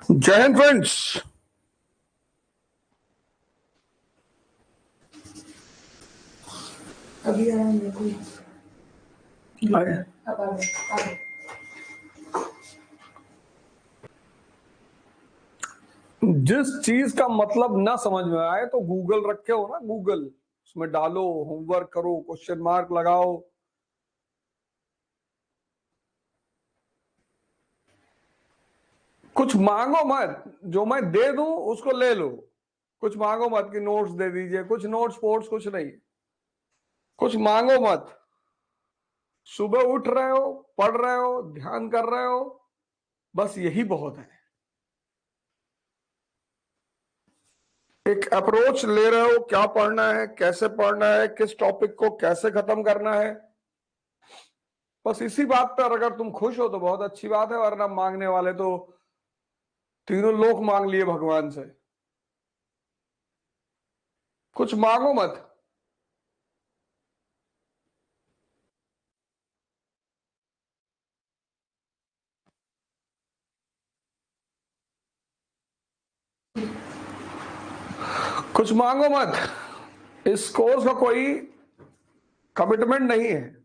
जय हिंद फ्रेंड्स। अभी आया मेरे को। अब आ गया। जिस चीज का मतलब ना समझ में आए तो गूगल रखे हो ना, गूगल उसमें डालो, होमवर्क करो, क्वेश्चन मार्क लगाओ। कुछ मांगो मत, जो मैं दे दूं उसको ले लो। कुछ मांगो मत कि नोट्स दे दीजिए, कुछ नोट्स पोर्ट्स कुछ नहीं। कुछ मांगो मत। सुबह उठ रहे हो, पढ़ रहे हो, ध्यान कर रहे हो, बस यही बहुत है। एक अप्रोच ले रहे हो, क्या पढ़ना है, कैसे पढ़ना है, किस टॉपिक को कैसे खत्म करना है। बस इसी बात पर अगर तुम खुश हो तो बहुत अच्छी बात है, वरना मांगने वाले तो तीनों लोक मांग लिए भगवान से। कुछ मांगो मत। कुछ मांगो मत। इस कोर्स का कोई कमिटमेंट नहीं है।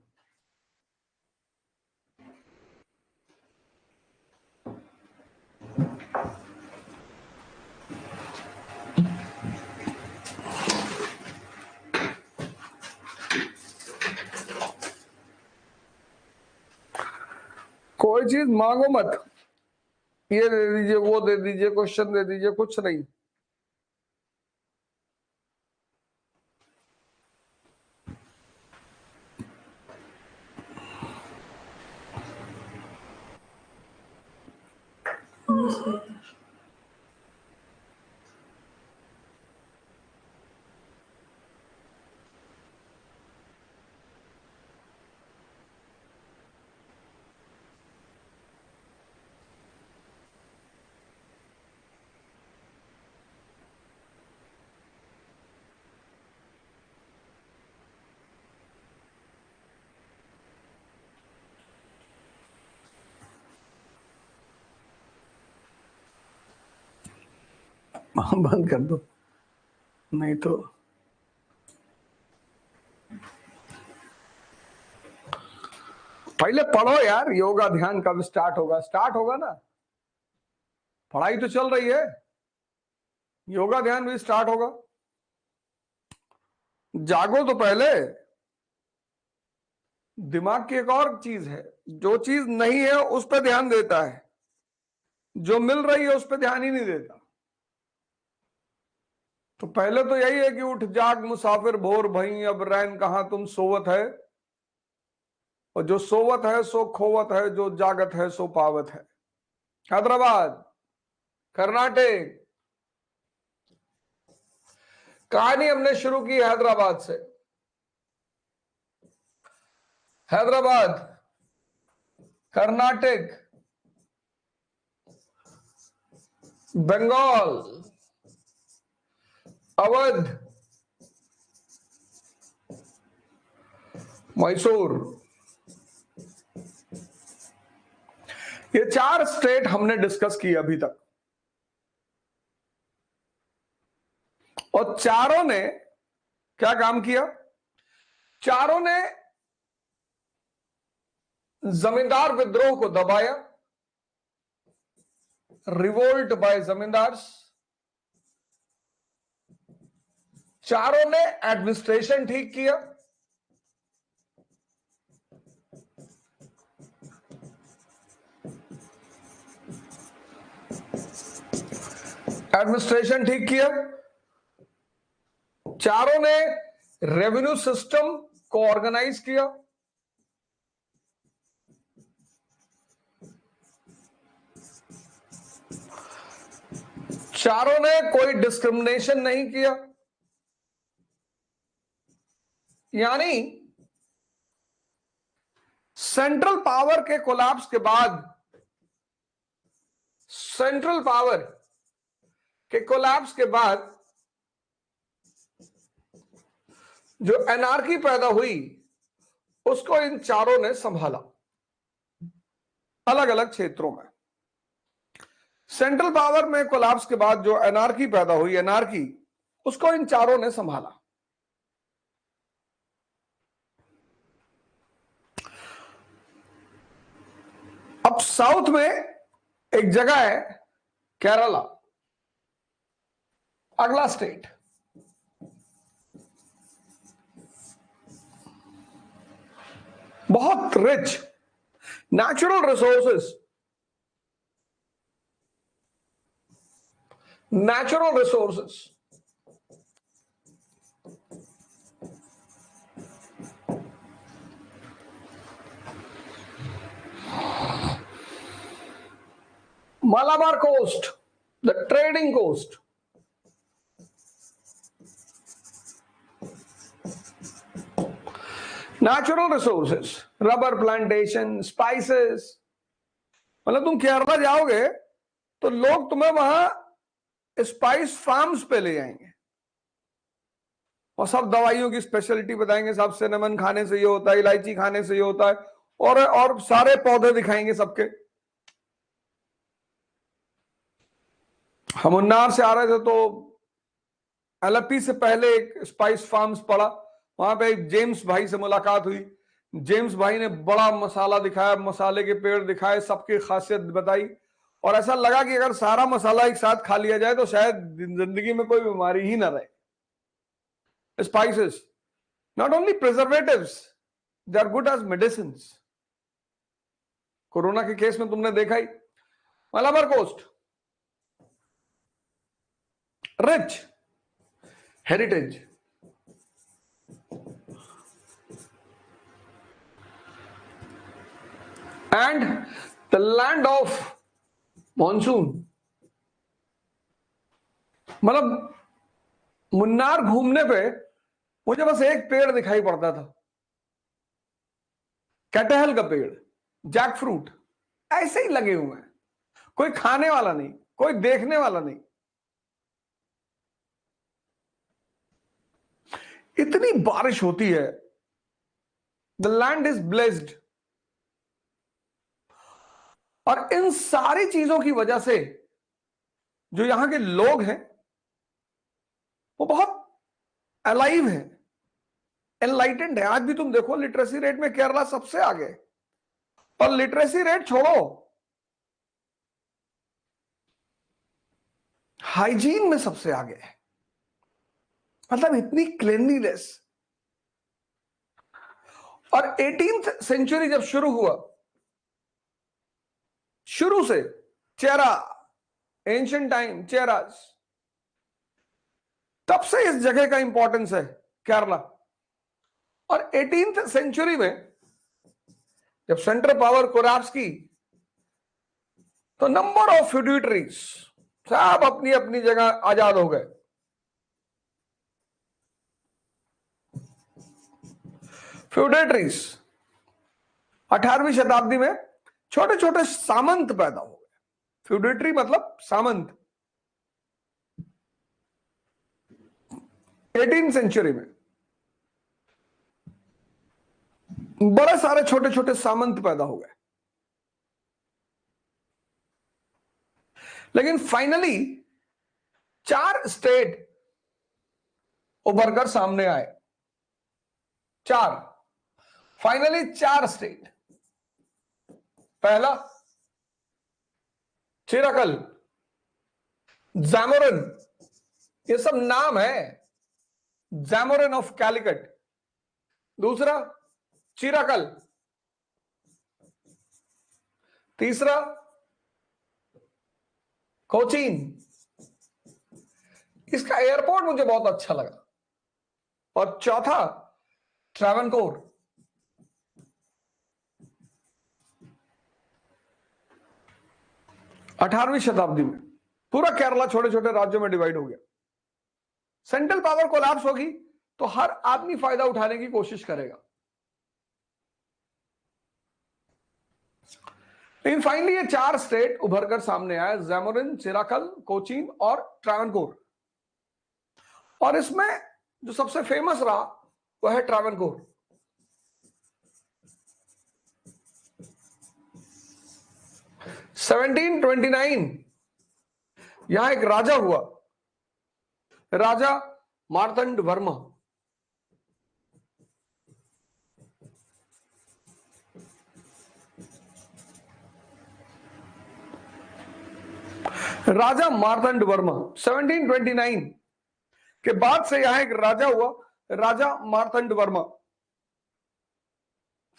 कोई चीज मांगो मत, ये दे दीजिए, वो दे दीजिए, क्वेश्चन दे दीजिए, कुछ नहीं। बंद कर दो, नहीं तो पहले पढ़ो यार। योगा ध्यान कब स्टार्ट होगा? स्टार्ट होगा ना, पढ़ाई तो चल रही है, योगा ध्यान भी स्टार्ट होगा। जागो तो पहले। दिमाग की एक और चीज है, जो चीज नहीं है उस पर ध्यान देता है, जो मिल रही है उस पर ध्यान ही नहीं देता। तो पहले तो यही है कि उठ जाग मुसाफिर भोर भई, अब रैन कहां तुम सोवत है। और जो सोवत है सो खोवत है, जो जागत है सो पावत है। हैदराबाद, कर्नाटक। कहानी हमने शुरू की हैदराबाद से। हैदराबाद, कर्नाटक, बंगाल, अवध, मैसूर, ये 4 स्टेट हमने डिस्कस किए अभी तक। और चारों ने क्या काम किया? चारों ने जमींदार विद्रोह को दबाया। Revolt by zamindars. चारों ने एडमिनिस्ट्रेशन ठीक किया। एडमिनिस्ट्रेशन ठीक किया। चारों ने रेवेन्यू सिस्टम को ऑर्गेनाइज किया। चारों ने कोई डिस्क्रिमिनेशन नहीं किया। यानी सेंट्रल पावर के कोलैप्स के बाद, सेंट्रल पावर के कोलैप्स के बाद जो एनार्की पैदा हुई उसको इन चारों ने संभाला, अलग अलग क्षेत्रों में। सेंट्रल पावर में कोलैप्स के बाद जो एनार्की पैदा हुई, एनार्की, उसको इन चारों ने संभाला। अब साउथ में एक जगह है केरला, अगला स्टेट। बहुत rich natural resources, natural resources, Malabar coast, the trading coast, natural resources, rubber plantation, spices। मतलब तुम केरला जाओगे तो लोग तुम्हें वहां स्पाइस फार्म्स पे ले जाएंगे और सब दवाइयों की स्पेशलिटी बताएंगे, सब सिनेमन खाने से ये होता है, इलायची खाने से ये होता है, और सारे पौधे दिखाएंगे सबके। हम मुन्नार से आ रहे थे तो एलपी से पहले एक स्पाइस फार्म्स पड़ा, वहां पे एक जेम्स भाई से मुलाकात हुई। जेम्स भाई ने बड़ा मसाला दिखाया, मसाले के पेड़ दिखाए, सबकी खासियत बताई, और ऐसा लगा कि अगर सारा मसाला एक साथ खा लिया जाए तो शायद जिंदगी में कोई बीमारी ही ना रहे। Spices not only preservatives, they are good as medicine. Corona के केस में तुमने देखा ही, Malabar coast rich heritage, and the land of monsoon। मतलब मुन्नार घूमने पे मुझे बस एक पेड़ दिखाई पड़ता था, कटहल का पेड़, जैक फ्रूट, ऐसे ही लगे हुए हैं, कोई खाने वाला नहीं, कोई देखने वाला नहीं। इतनी बारिश होती है, द लैंड इज ब्लेस्ड। और इन सारी चीजों की वजह से जो यहां के लोग हैं वो बहुत अलाइव है, एनलाइटेंड है। आज भी तुम देखो लिटरेसी रेट में केरला सबसे आगे, और लिटरेसी रेट छोड़ो, हाइजीन में सबसे आगे है। मतलब इतनी क्लीनलीनेस। और 18th सेंचुरी जब शुरू हुआ, शुरू से चेरा, एंशिएंट टाइम चेरास, तब से इस जगह का इंपॉर्टेंस है केरला। और 18th सेंचुरी में जब सेंट्रल पावर कोलैप्स की तो नंबर ऑफ फ्यूडिटरीज सब अपनी अपनी जगह आजाद हो गए। फ्यूडेटरीज 18वीं शताब्दी में छोटे छोटे सामंत पैदा हो गए। फ्यूडेटरी मतलब सामंत। 18वीं सेंचुरी में बड़े सारे छोटे छोटे सामंत पैदा हो गए। लेकिन फाइनली 4 स्टेट उभरकर सामने आए। 4 फाइनली 4 स्टेट। पहला चिराकल, जैमोरिन, ये सब नाम है, जैमोरिन ऑफ कैलिकट। दूसरा चिराकल। तीसरा कोचीन, इसका एयरपोर्ट मुझे बहुत अच्छा लगा। और चौथा ट्रावनकोर। अठारहवीं शताब्दी में पूरा केरला छोटे छोटे राज्यों में डिवाइड हो गया। सेंट्रल पावर कोलैप्स होगी तो हर आदमी फायदा उठाने की कोशिश करेगा। लेकिन फाइनली ये 4 स्टेट उभरकर सामने आए, जैमोरिन, चिराकल, कोचीन और ट्रावनकोर। और इसमें जो सबसे फेमस रहा वो है ट्रावनकोर। (1729) यहां एक राजा हुआ, राजा मार्तंड वर्मा। राजा मार्तंड वर्मा 1729 के बाद से यहां एक राजा हुआ, राजा Marthanda Varma.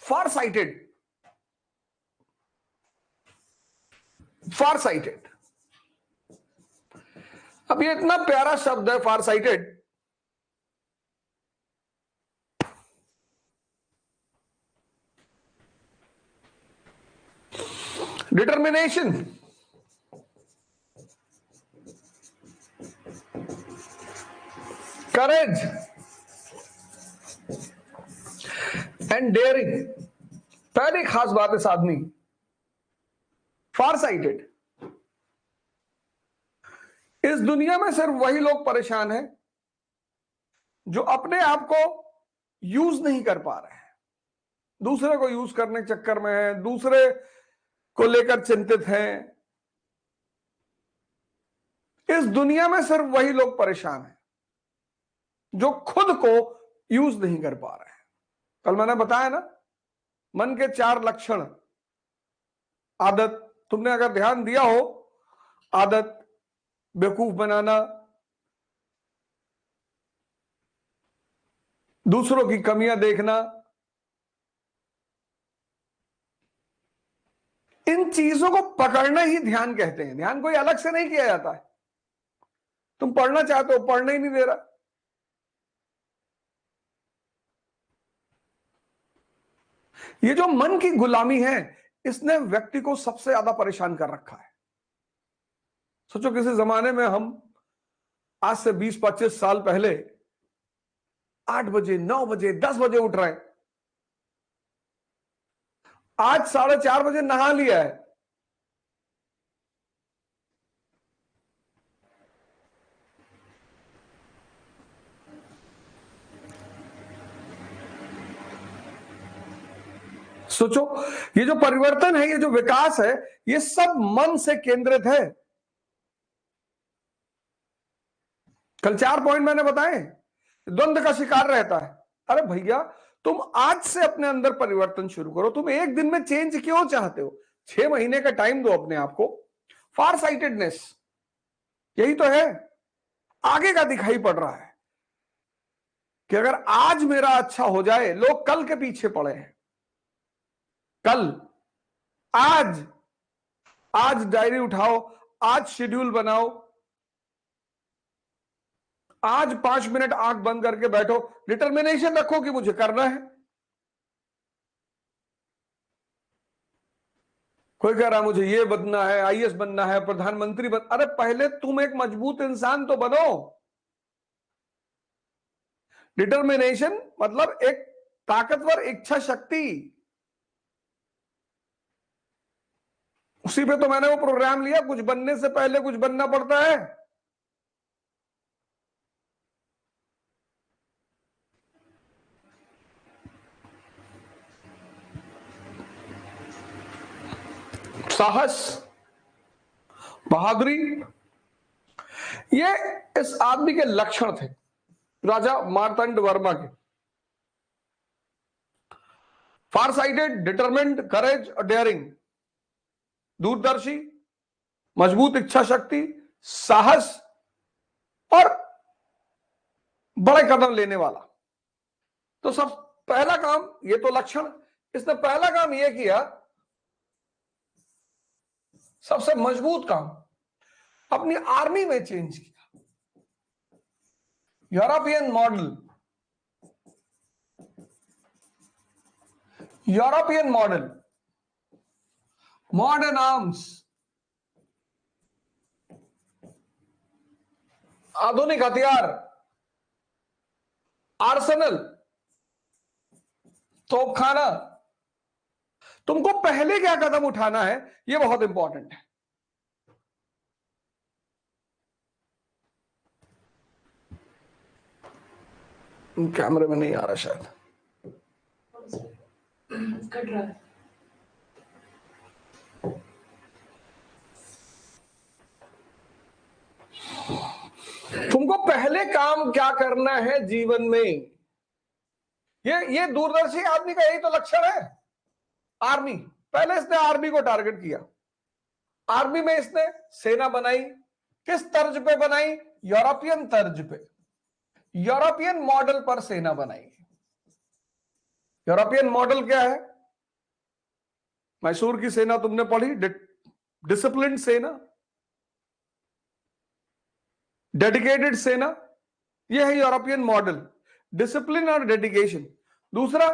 Far sighted, far sighted. अब ये इतना प्यारा शब्द है far sighted. Determination, courage and daring. पहली खास बात इस आदमी फार साइटेड। इस दुनिया में सिर्फ वही लोग परेशान हैं जो अपने आप को यूज नहीं कर पा रहे हैं, दूसरे को यूज करने के चक्कर में है, दूसरे को लेकर चिंतित हैं। इस दुनिया में सिर्फ वही लोग परेशान हैं जो खुद को यूज नहीं कर पा रहे हैं। कल मैंने बताया ना, मन के 4 लक्षण। आदत, तुमने अगर ध्यान दिया हो, आदत, बेवकूफ बनाना, दूसरों की कमियां देखना, इन चीजों को पकड़ना ही ध्यान कहते हैं। ध्यान कोई अलग से नहीं किया जाता है। तुम पढ़ना चाहते हो, पढ़ने ही नहीं दे रहा। ये जो मन की गुलामी है, इसने व्यक्ति को सबसे ज्यादा परेशान कर रखा है। सोचो किसी जमाने में हम आज से 20-25 साल पहले 8 बजे, 9 बजे, 10 बजे उठ रहे हैं। आज 4:30 बजे नहा लिया है। सोचो, ये जो परिवर्तन है, ये जो विकास है, ये सब मन से केंद्रित है। कल 4 पॉइंट मैंने बताए, द्वंद्व का शिकार रहता है। अरे भैया, तुम आज से अपने अंदर परिवर्तन शुरू करो। तुम एक दिन में चेंज क्यों चाहते हो? 6 महीने का टाइम दो अपने आप को। फार साइटेडनेस यही तो है। आगे का दिखाई पड़ रहा है कि अगर आज मेरा अच्छा हो जाए, लोग कल के पीछे पड़े हैं। कल, आज, आज डायरी उठाओ, आज शेड्यूल बनाओ, आज 5 मिनट आंख बंद करके बैठो, डिटर्मिनेशन रखो कि मुझे करना है। कोई कह रहा है मुझे ये बनना है, आईएएस बनना है, प्रधानमंत्री बन। अरे पहले तुम एक मजबूत इंसान तो बनो। डिटर्मिनेशन मतलब एक ताकतवर इच्छा शक्ति। उसी पे तो मैंने वो प्रोग्राम लिया, कुछ बनने से पहले कुछ बनना पड़ता है। साहस, बहादुरी, ये इस आदमी के लक्षण थे, राजा मार्तंड वर्मा के। फार साइटेड, डिटरमिन्ड, करेज और डेयरिंग। दूरदर्शी, मजबूत इच्छा शक्ति, साहस और बड़े कदम लेने वाला। तो सब पहला काम, ये तो लक्षण, इसने पहला काम यह किया, सबसे मजबूत काम, अपनी आर्मी में चेंज किया। European model, European model, modern arms, आधुनिक हथियार, आर्सेनल, तोपखाना। तुमको पहले क्या कदम उठाना है, यह बहुत इंपॉर्टेंट है। कैमरे में नहीं आ रहा शायद, कट रहा है। तुमको पहले काम क्या करना है जीवन में, ये दूरदर्शी आदमी का यही तो लक्षण है। आर्मी, पहले इसने आर्मी को टारगेट किया। आर्मी में इसने सेना बनाई। किस तर्ज पे बनाई? यूरोपियन तर्ज पे, यूरोपियन मॉडल पर सेना बनाई। यूरोपियन मॉडल क्या है? मैसूर की सेना तुमने पढ़ी, डिसिप्लिन सेना, डेडिकेटेड सेना, यह है यूरोपियन मॉडल, डिसिप्लिन और डेडिकेशन। दूसरा,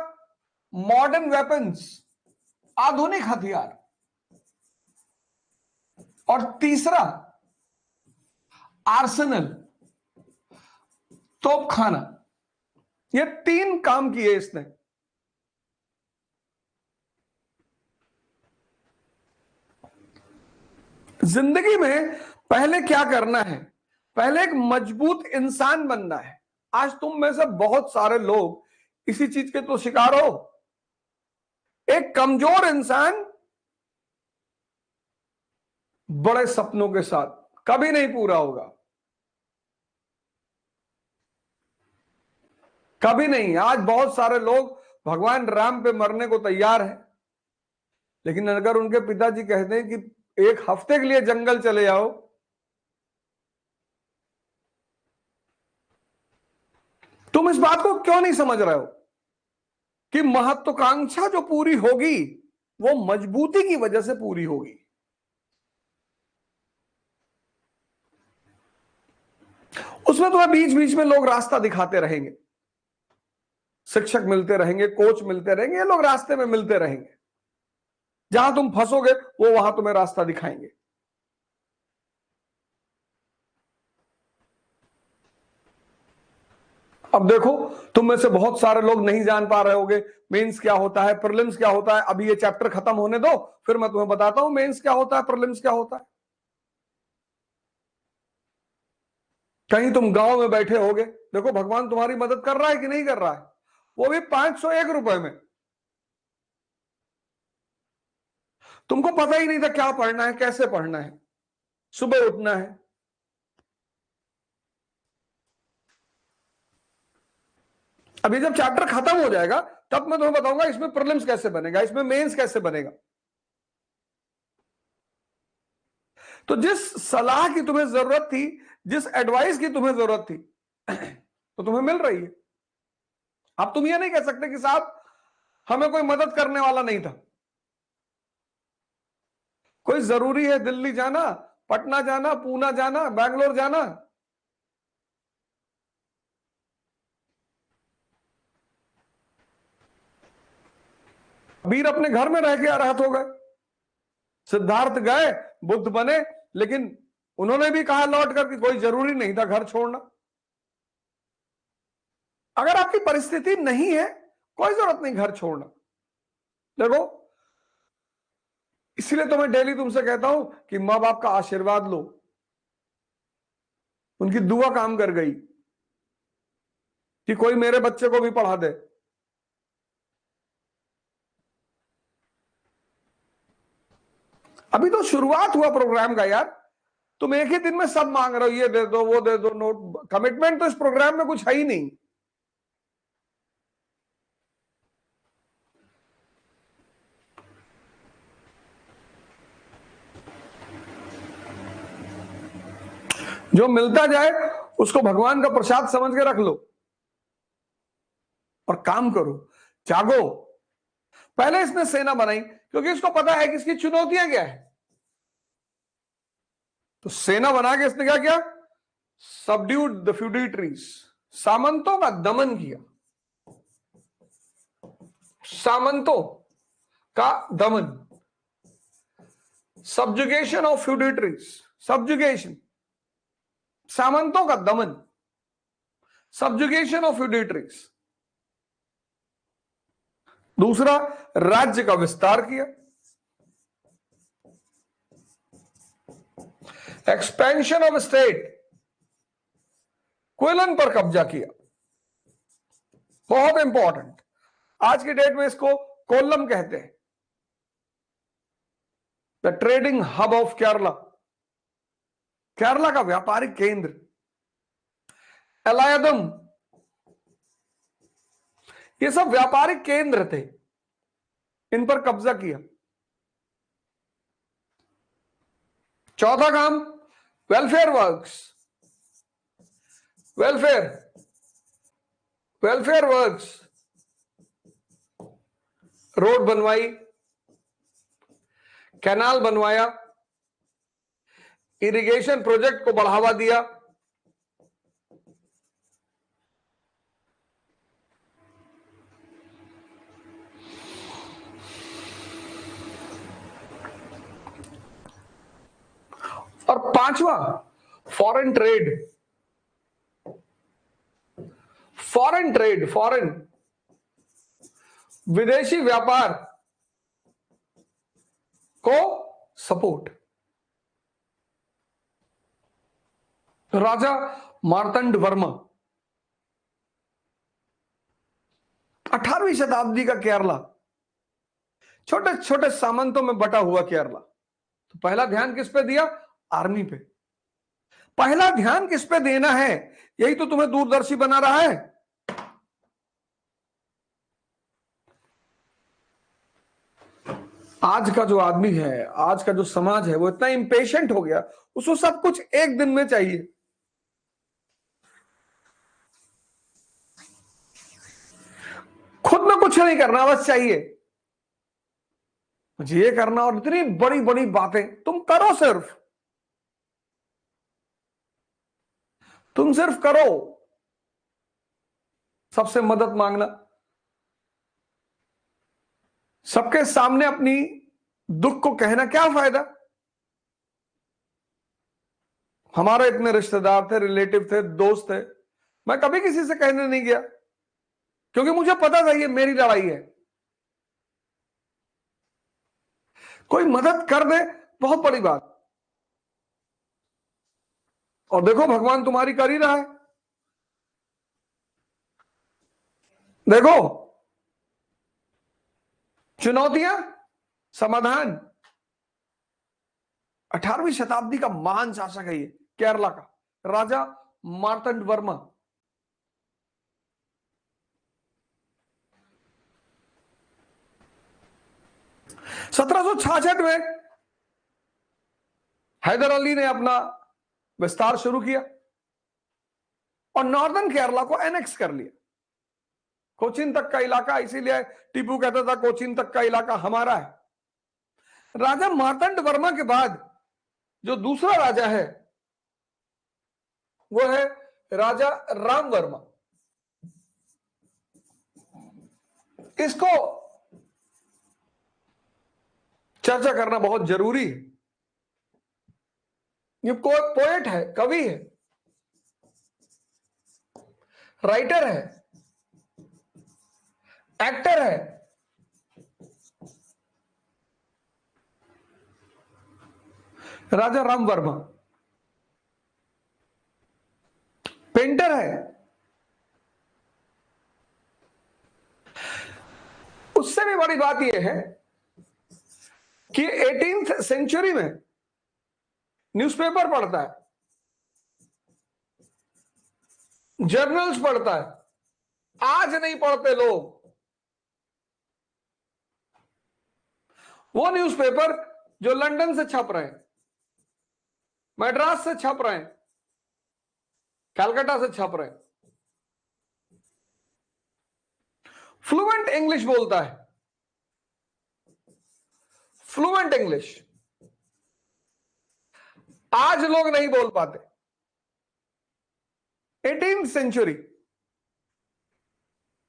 मॉडर्न वेपन्स, आधुनिक हथियार। और तीसरा, आर्सेनल, तोपखाना। ये 3 काम किए इसने। जिंदगी में पहले क्या करना है? पहले एक मजबूत इंसान बनना है। आज तुम में से बहुत सारे लोग इसी चीज के तो शिकार हो। एक कमजोर इंसान बड़े सपनों के साथ कभी नहीं पूरा होगा, कभी नहीं। आज बहुत सारे लोग भगवान राम पे मरने को तैयार हैं, लेकिन अगर उनके पिताजी कहते हैं कि 1 हफ्ते के लिए जंगल चले जाओ, तुम इस बात को क्यों नहीं समझ रहे हो कि महत्वाकांक्षा जो पूरी होगी वो मजबूती की वजह से पूरी होगी। उसमें तुम्हें बीच बीच में लोग रास्ता दिखाते रहेंगे, शिक्षक मिलते रहेंगे, कोच मिलते रहेंगे, ये लोग रास्ते में मिलते रहेंगे। जहां तुम फंसोगे वो वहां तुम्हें रास्ता दिखाएंगे। अब देखो, तुम में से बहुत सारे लोग नहीं जान पा रहे होगे मेंस क्या होता है, प्रीलिम्स क्या होता है। अभी ये चैप्टर खत्म होने दो, फिर मैं तुम्हें बताता हूं मेंस क्या होता है, प्रीलिम्स क्या होता है। कहीं तुम गांव में बैठे होगे, देखो भगवान तुम्हारी मदद कर रहा है कि नहीं कर रहा है, वो भी 501 रुपए में। तुमको पता ही नहीं था क्या पढ़ना है, कैसे पढ़ना है, सुबह उठना है। अभी जब चैप्टर खत्म हो जाएगा तब मैं तुम्हें बताऊंगा इसमें प्रीलिम्स कैसे बनेगा, इसमें मेंस कैसे बनेगा। तो जिस सलाह की तुम्हें जरूरत थी, जिस एडवाइस की तुम्हें जरूरत थी, तो तुम्हें मिल रही है। अब तुम ये नहीं कह सकते कि साहब हमें कोई मदद करने वाला नहीं था। कोई जरूरी है दिल्ली जाना, पटना जाना, पूना जाना, बैंगलोर जाना? वीर अपने घर में रह के अरहत हो गए, सिद्धार्थ गए, बुद्ध बने, लेकिन उन्होंने भी कहा लौट कर कि कोई जरूरी नहीं था घर छोड़ना। अगर आपकी परिस्थिति नहीं है, कोई जरूरत नहीं घर छोड़ना। देखो, इसलिए तो मैं डेली तुमसे कहता हूं कि मां बाप का आशीर्वाद लो, उनकी दुआ काम कर गई कि कोई मेरे बच्चे को भी पढ़ा दे। अभी तो शुरुआत हुआ प्रोग्राम का यार, तुम एक ही दिन में सब मांग रहे हो, ये दे दो, वो दे दो, नोट। कमिटमेंट तो इस प्रोग्राम में कुछ है ही नहीं। जो मिलता जाए उसको भगवान का प्रसाद समझ के रख लो और काम करो, जागो। पहले इसने सेना बनाई क्योंकि इसको पता है कि इसकी चुनौतियां क्या है। तो सेना बना के इसने क्या किया? सबड्यूड द फ्यूडिटरीज, सामंतों का दमन किया। सामंतों का दमन, सब्जुगेशन ऑफ फ्यूडिटरीज, सब्जुगेशन, सामंतों का दमन, सब्जुगेशन ऑफ फ्यूडिटरीज। दूसरा, राज्य का विस्तार किया, एक्सपेंशन ऑफ स्टेट, क्विलन पर कब्जा किया। बहुत इंपॉर्टेंट, आज की डेट में इसको कोल्लम कहते हैं, the trading hub of Kerala, Kerala का व्यापारिक केंद्र। एलायदम, ये सब व्यापारिक केंद्र थे, इन पर कब्जा किया। चौथा काम, welfare works, welfare works, road बनवाई, कैनाल बनवाया, इरिगेशन प्रोजेक्ट को बढ़ावा दिया। और पांचवा, फॉरेन ट्रेड, फॉरेन विदेशी व्यापार को सपोर्ट। राजा मार्तंड वर्मा, 18वीं शताब्दी का केरला, छोटे छोटे सामंतों में बटा हुआ केरला। तो पहला ध्यान किस पे दिया? आर्मी पे। पहला ध्यान किस पे देना है, यही तो तुम्हें दूरदर्शी बना रहा है। आज का जो आदमी है, आज का जो समाज है, वो इतना इंपेशेंट हो गया, उसको सब कुछ एक दिन में चाहिए। खुद में कुछ नहीं करना, बस चाहिए मुझे ये करना, और इतनी बड़ी बड़ी बातें तुम करो, तुम सिर्फ करो। सबसे मदद मांगना, सबके सामने अपनी दुख को कहना, क्या फायदा? हमारे इतने रिश्तेदार थे, रिलेटिव थे, दोस्त थे, मैं कभी किसी से कहने नहीं गया, क्योंकि मुझे पता था ये मेरी लड़ाई है। कोई मदद कर दे, बहुत बड़ी बात। और देखो भगवान तुम्हारी कर ही रहा है। देखो, चुनौतियां, समाधान। 18वीं शताब्दी का महान शासक है ये, केरला का राजा मार्तंड वर्मा। (1766) में हैदर अली ने अपना विस्तार शुरू किया और नॉर्दर्न केरला को एनेक्स कर लिया, कोचीन तक का इलाका। इसीलिए टीपू कहता था कोचीन तक का इलाका हमारा है। राजा मार्तंड वर्मा के बाद जो दूसरा राजा है वो है राजा राम वर्मा। इसको चर्चा करना बहुत जरूरी है। ये पोएट है, कवि है, राइटर है, एक्टर है, राजा राम वर्मा। पेंटर है। उससे भी बड़ी बात यह है कि 18th सेंचुरी में न्यूज़पेपर पढ़ता है, जर्नल्स पढ़ता है। आज नहीं पढ़ते लोग। वो न्यूज़पेपर जो लंदन से छप रहे हैं, मद्रास से छप रहे हैं, कलकत्ता से छप रहे हैं, फ्लुएंट इंग्लिश बोलता है, फ्लुएंट इंग्लिश। आज लोग नहीं बोल पाते। 18th सेंचुरी,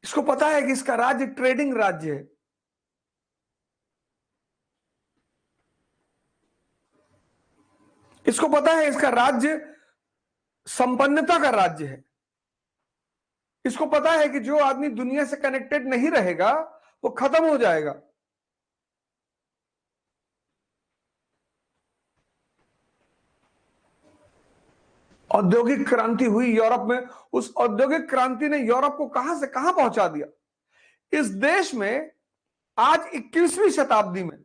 इसको पता है कि इसका राज्य ट्रेडिंग राज्य है। इसको पता है इसका राज्य संपन्नता का राज्य है। इसको पता है कि जो आदमी दुनिया से कनेक्टेड नहीं रहेगा वो खत्म हो जाएगा। औद्योगिक क्रांति हुई यूरोप में। उस औद्योगिक क्रांति ने यूरोप को कहां से कहां पहुंचा दिया। इस देश में आज 21वीं शताब्दी में,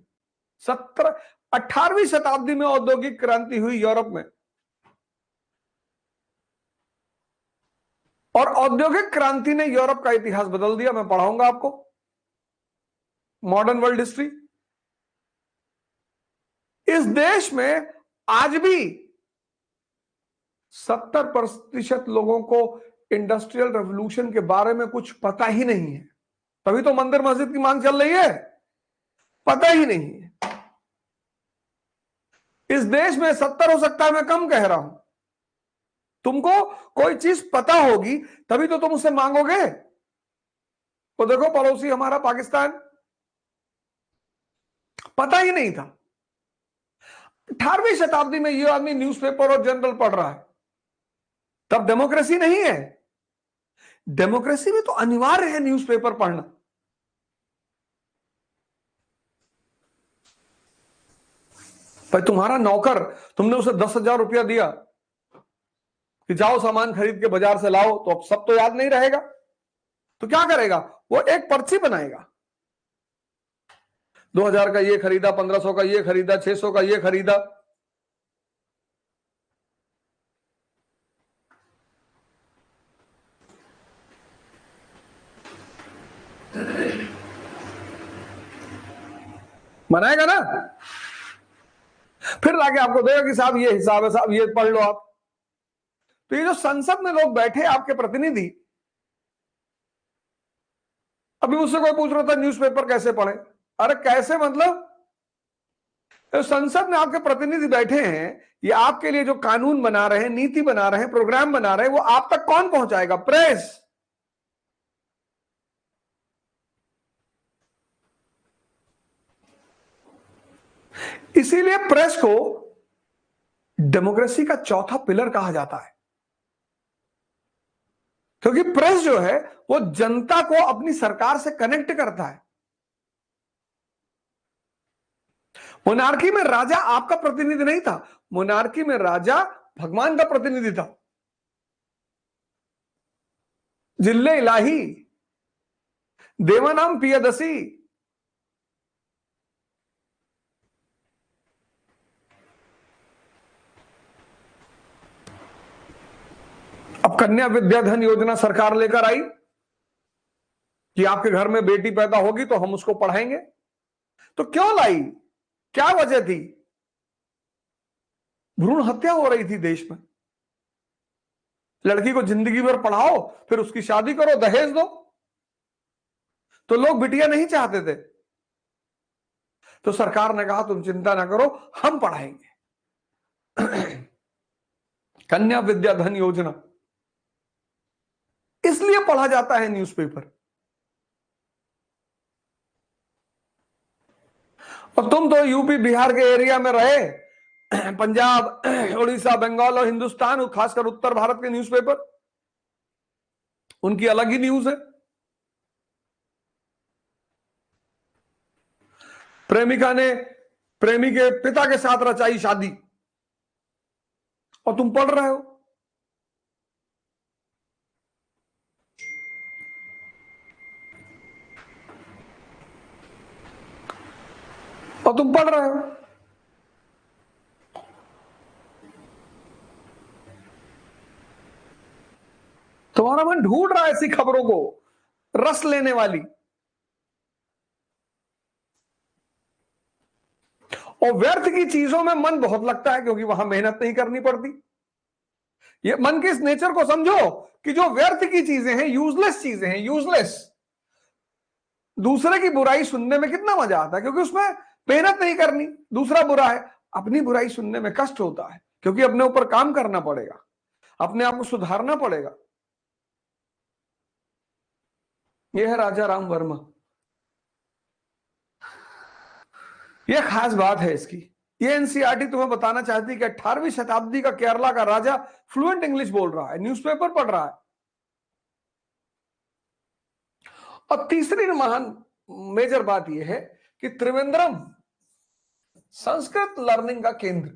18वीं शताब्दी में औद्योगिक क्रांति हुई यूरोप में। और औद्योगिक क्रांति ने यूरोप का इतिहास बदल दिया। मैं पढ़ाऊंगा आपको मॉडर्न वर्ल्ड हिस्ट्री। इस देश में आज भी 70% लोगों को इंडस्ट्रियल रेवोल्यूशन के बारे में कुछ पता ही नहीं है। तभी तो मंदिर मस्जिद की मांग चल रही है, पता ही नहीं है। इस देश में 70 हो सकता है, मैं कम कह रहा हूं। तुमको कोई चीज पता होगी तभी तो तुम उससे मांगोगे। तो देखो पड़ोसी हमारा पाकिस्तान, पता ही नहीं था। 18वीं शताब्दी में ये आदमी न्यूज़पेपर और जर्नल पढ़ रहा है, तब डेमोक्रेसी नहीं है। डेमोक्रेसी में तो अनिवार्य है न्यूज़पेपर पढ़ना। भाई तुम्हारा नौकर, तुमने उसे 10,000 रुपया दिया कि जाओ सामान खरीद के बाजार से लाओ, तो अब सब तो याद नहीं रहेगा। तो क्या करेगा वो? एक पर्ची बनाएगा, 2000 का ये खरीदा, 1500 का ये खरीदा, 600 का ये खरीदा। बनाएगा ना, फिर लाके आपको देगा कि साहब ये हिसाब है, साहब ये पढ़ लो आप। तो ये जो संसद में लोग बैठे आपके प्रतिनिधि, अभी मुझसे कोई पूछ रहा था न्यूज़पेपर कैसे पढ़े। अरे कैसे मतलब? तो संसद में आपके प्रतिनिधि बैठे हैं, ये आपके लिए जो कानून बना रहे हैं, नीति बना रहे हैं, प्रोग्राम बना रहे हैं, वो आप तक कौन पहुंचाएगा? प्रेस। इसीलिए प्रेस को डेमोक्रेसी का चौथा पिलर कहा जाता है, क्योंकि प्रेस जो है वो जनता को अपनी सरकार से कनेक्ट करता है। मोनार्की में राजा आपका प्रतिनिधि नहीं था, मोनार्की में राजा भगवान का प्रतिनिधि था। जिल्ले इलाही, देवानाम पियदसी। अब कन्या विद्याधन योजना सरकार लेकर आई कि आपके घर में बेटी पैदा होगी तो हम उसको पढ़ाएंगे। तो क्यों लाई? क्या वजह थी? भ्रूण हत्या हो रही थी देश में। लड़की को जिंदगी भर पढ़ाओ, फिर उसकी शादी करो, दहेज दो। तो लोग बिटिया नहीं चाहते थे, तो सरकार ने कहा तुम चिंता ना करो, हम पढ़ाएंगे। कन्या विद्याधन योजना, इसलिए पढ़ा जाता है न्यूज़पेपर। और तुम तो यूपी बिहार के एरिया में रहे, पंजाब, उड़ीसा, बंगाल और हिंदुस्तान, खासकर उत्तर भारत के न्यूज़पेपर, उनकी अलग ही न्यूज है। प्रेमिका ने प्रेमी के पिता के साथ रचाई शादी और तुम पढ़ रहे हो। और तुम पढ़ रहे हो। तुम्हारा मन ढूंढ रहा है ऐसी खबरों को, रस लेने वाली। और व्यर्थ की चीजों में मन बहुत लगता है, क्योंकि वहां मेहनत नहीं करनी पड़ती। ये मन के इस नेचर को समझो कि जो व्यर्थ की चीजें हैं, यूजलेस चीजें हैं, यूजलेस। दूसरे की बुराई सुनने में कितना मजा आता है, क्योंकि उसमें मेहनत नहीं करनी। दूसरा बुरा है, अपनी बुराई सुनने में कष्ट होता है, क्योंकि अपने ऊपर काम करना पड़ेगा, अपने आप को सुधारना पड़ेगा। यह है राजा राम वर्मा। यह खास बात है इसकी। ये एनसीईआरटी तुम्हें बताना चाहती है कि 18वीं शताब्दी का केरला का राजा फ्लुएंट इंग्लिश बोल रहा है, न्यूज़पेपर पढ़ रहा है। और तीसरी महान मेजर बात यह है कि त्रिवेंद्रम संस्कृत लर्निंग का केंद्र,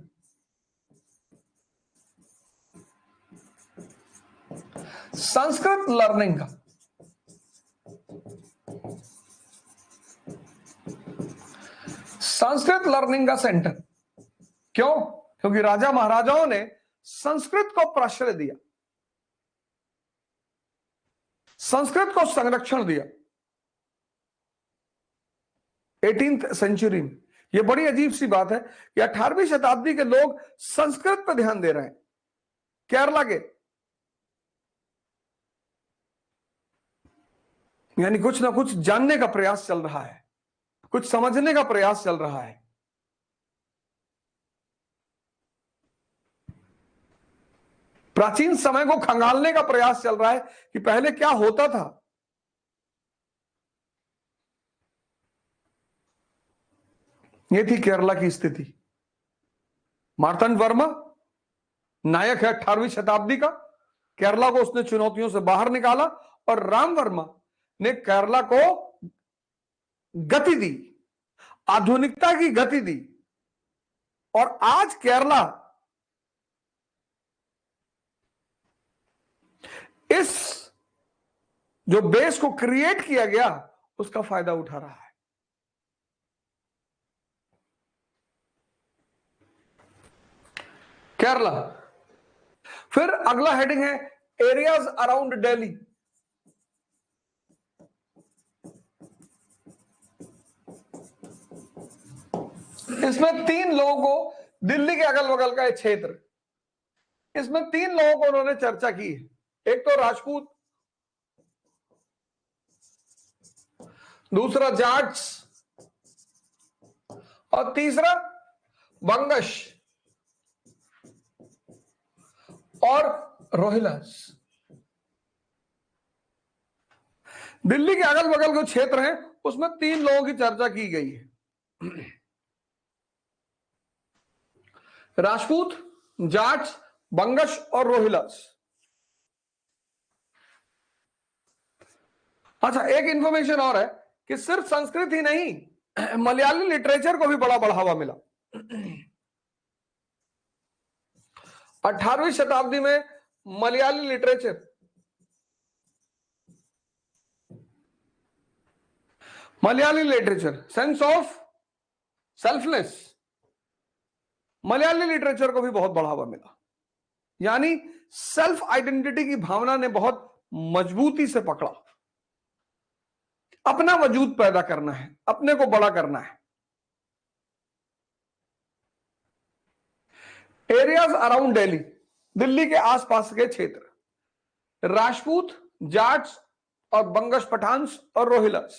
संस्कृत लर्निंग का, संस्कृत लर्निंग का सेंटर। क्यों? क्योंकि राजा महाराजाओं ने संस्कृत को प्रश्रय दिया। संस्कृत को संरक्षण दिया 18th सेंचुरी में। यह बड़ी अजीब सी बात है कि 18वीं शताब्दी के लोग संस्कृत पर ध्यान दे रहे हैं। केरला के, यानी कुछ ना कुछ जानने का प्रयास चल रहा है, कुछ समझने का प्रयास चल रहा है। प्राचीन समय को खंगालने का प्रयास चल रहा है कि पहले क्या होता था। यह थी केरला की स्थिति। मार्तंड वर्मा नायक है 18वीं शताब्दी का। केरला को उसने चुनौतियों से बाहर निकाला और राम वर्मा ने केरला को गति दी, आधुनिकता की गति दी। और आज केरला इस जो बेस को क्रिएट किया गया उसका फायदा उठा रहा है। केरला। फिर अगला हेडिंग है एरियाज अराउंड दिल्ली। इसमें 3 लोगों को, दिल्ली के अगल बगल का एक क्षेत्र, इसमें 3 लोगों को उन्होंने चर्चा की है। एक तो राजपूत, दूसरा जाट्स और तीसरा बंगश और रोहिल्लास। दिल्ली के अगल बगल के क्षेत्र हैं उसमें 3 लोगों की चर्चा की गई है। राजपूत, जाट्स, बंगश और रोहिल्लास। अच्छा, एक इंफॉर्मेशन और है कि सिर्फ संस्कृत ही नहीं, मलयाली लिटरेचर को भी बड़ा बढ़ावा मिला। 18वीं शताब्दी में Malayali literature, sense of selfless, Malayali literature को भी बहुत बढ़ावा मिला। यानी सेल्फ आइडेंटिटी की भावना ने बहुत मजबूती से पकड़ा। अपना वजूद पैदा करना है, अपने को बड़ा करना है। एरियाज अराउंड दिल्ली, दिल्ली के आसपास के क्षेत्र, राजपूत, जाट्स और बंगश पठान्स और रोहिल्लास,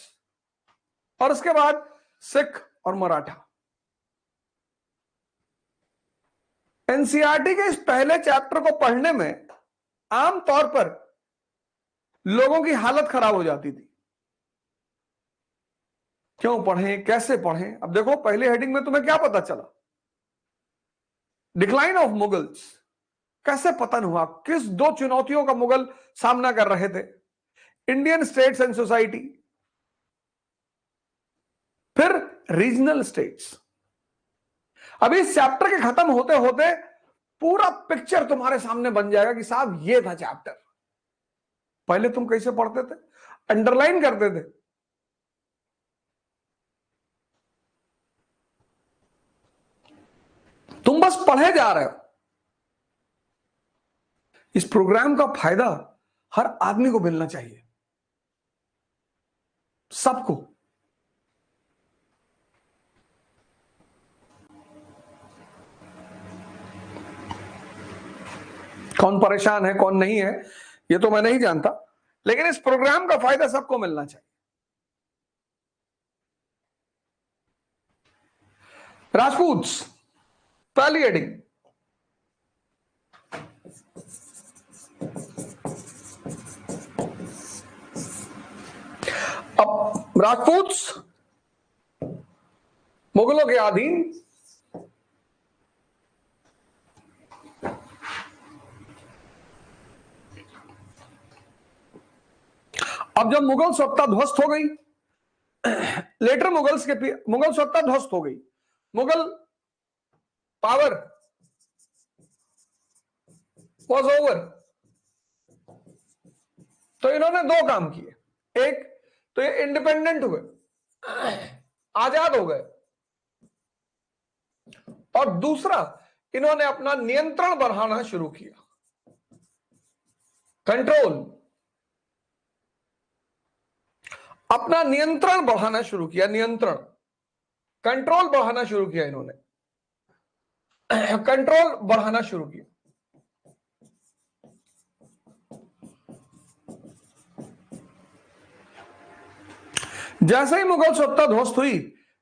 और उसके बाद सिख और मराठा। एनसीईआरटी के इस पहले चैप्टर को पढ़ने में आमतौर पर लोगों की हालत खराब हो जाती थी। क्यों पढ़ें, कैसे पढ़ें? अब देखो, पहले हेडिंग में तुम्हें क्या पता चला? डिक्लाइन ऑफ मुगल्स, कैसे पतन हुआ, किस 2 चुनौतियों का मुगल सामना कर रहे थे। इंडियन स्टेट्स एंड सोसाइटी, फिर रीजनल स्टेट्स। अभी इस चैप्टर के खत्म होते होते पूरा पिक्चर तुम्हारे सामने बन जाएगा कि साहब ये था चैप्टर। पहले तुम कैसे पढ़ते थे? अंडरलाइन करते थे। तुम बस पढ़े जा रहे हो। इस प्रोग्राम का फायदा हर आदमी को मिलना चाहिए, सबको। कौन परेशान है, कौन नहीं है, ये तो मैं नहीं जानता, लेकिन इस प्रोग्राम का फायदा सबको मिलना चाहिए। राजपूत्स, पहली हेडिंग। अब राजपूत्स मुगलों के अधीन, अब जब मुगल सत्ता ध्वस्त हो गई, लेटर मुगल सत्ता ध्वस्त हो गई, मुगल पावर वॉज ओवर, तो इन्होंने 2 काम किए। एक तो ये इंडिपेंडेंट हुए, आजाद हो गए, और दूसरा इन्होंने अपना नियंत्रण बढ़ाना शुरू किया, कंट्रोल। अपना नियंत्रण बढ़ाना शुरू किया, नियंत्रण, कंट्रोल बढ़ाना शुरू किया इन्होंने, कंट्रोल बढ़ाना शुरू किया। जैसे ही मुगल सत्ता ध्वस्त हुई,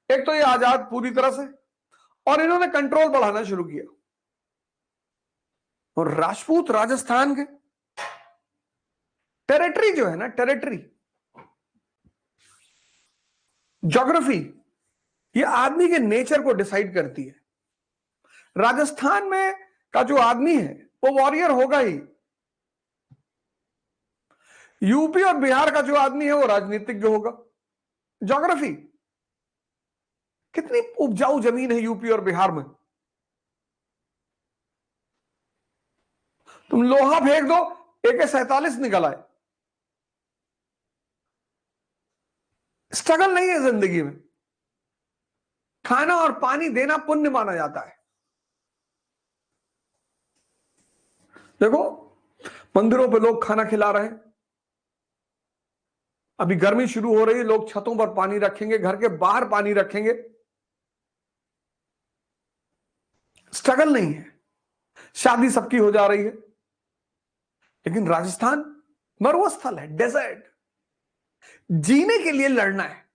एक तो ये आजाद पूरी तरह से, और इन्होंने कंट्रोल बढ़ाना शुरू किया। और राजपूत राजस्थान के टेरिटरी जो है ना, टेरिटरी, ज्योग्राफी, ये आदमी के नेचर को डिसाइड करती है। राजस्थान में का जो आदमी है वो वॉरियर होगा ही। यूपी और बिहार का जो आदमी है वो राजनीतिज्ञ होगा। ज्योग्राफी, कितनी उपजाऊ जमीन है यूपी और बिहार में, तुम लोहा फेंक दो, AK-47 निकल आए। स्ट्रगल नहीं है जिंदगी में, खाना और पानी देना पुण्य माना जाता है। देखो, मंदिरों पे लोग खाना खिला रहे हैं, अभी गर्मी शुरू हो रही है, लोग छतों पर पानी रखेंगे, घर के बाहर पानी रखेंगे। स्ट्रगल नहीं है, शादी सबकी हो जा रही है। लेकिन राजस्थान मरुस्थल है, डेजर्ट, जीने के लिए लड़ना है।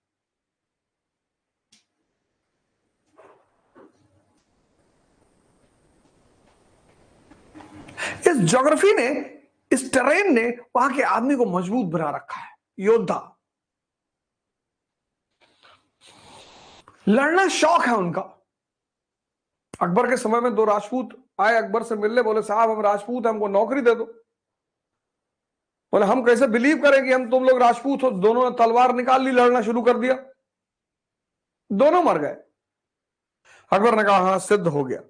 इस ज्योग्राफी ने, इस टेरेन ने वहां के आदमी को मजबूत बना रखा है, योद्धा, लड़ना शौक है उनका। अकबर के समय में 2 राजपूत आए अकबर से मिलने, बोले साहब हम राजपूत हैं, हमको नौकरी दे दो। बोले हम कैसे बिलीव करें कि हम तुम लोग राजपूत हो। दोनों ने तलवार निकाल ली, लड़ना शुरू कर दिया, दोनों मर गए। अकबर ने कहा हां सिद्ध हो गया।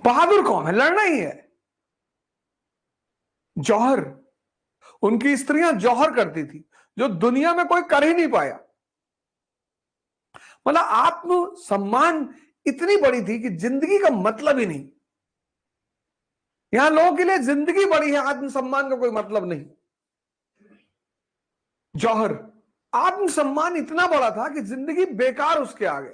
बहादुर कौन है, लड़ना ही है। जौहर, उनकी स्त्रियां जौहर करती थी जो दुनिया में कोई कर ही नहीं पाया। मतलब आत्म सम्मान इतनी बड़ी थी कि जिंदगी का मतलब ही नहीं। यहां लोगों के लिए जिंदगी बड़ी है, आत्मसम्मान का कोई मतलब नहीं। जौहर, आत्मसम्मान इतना बड़ा था कि जिंदगी बेकार उसके आगे।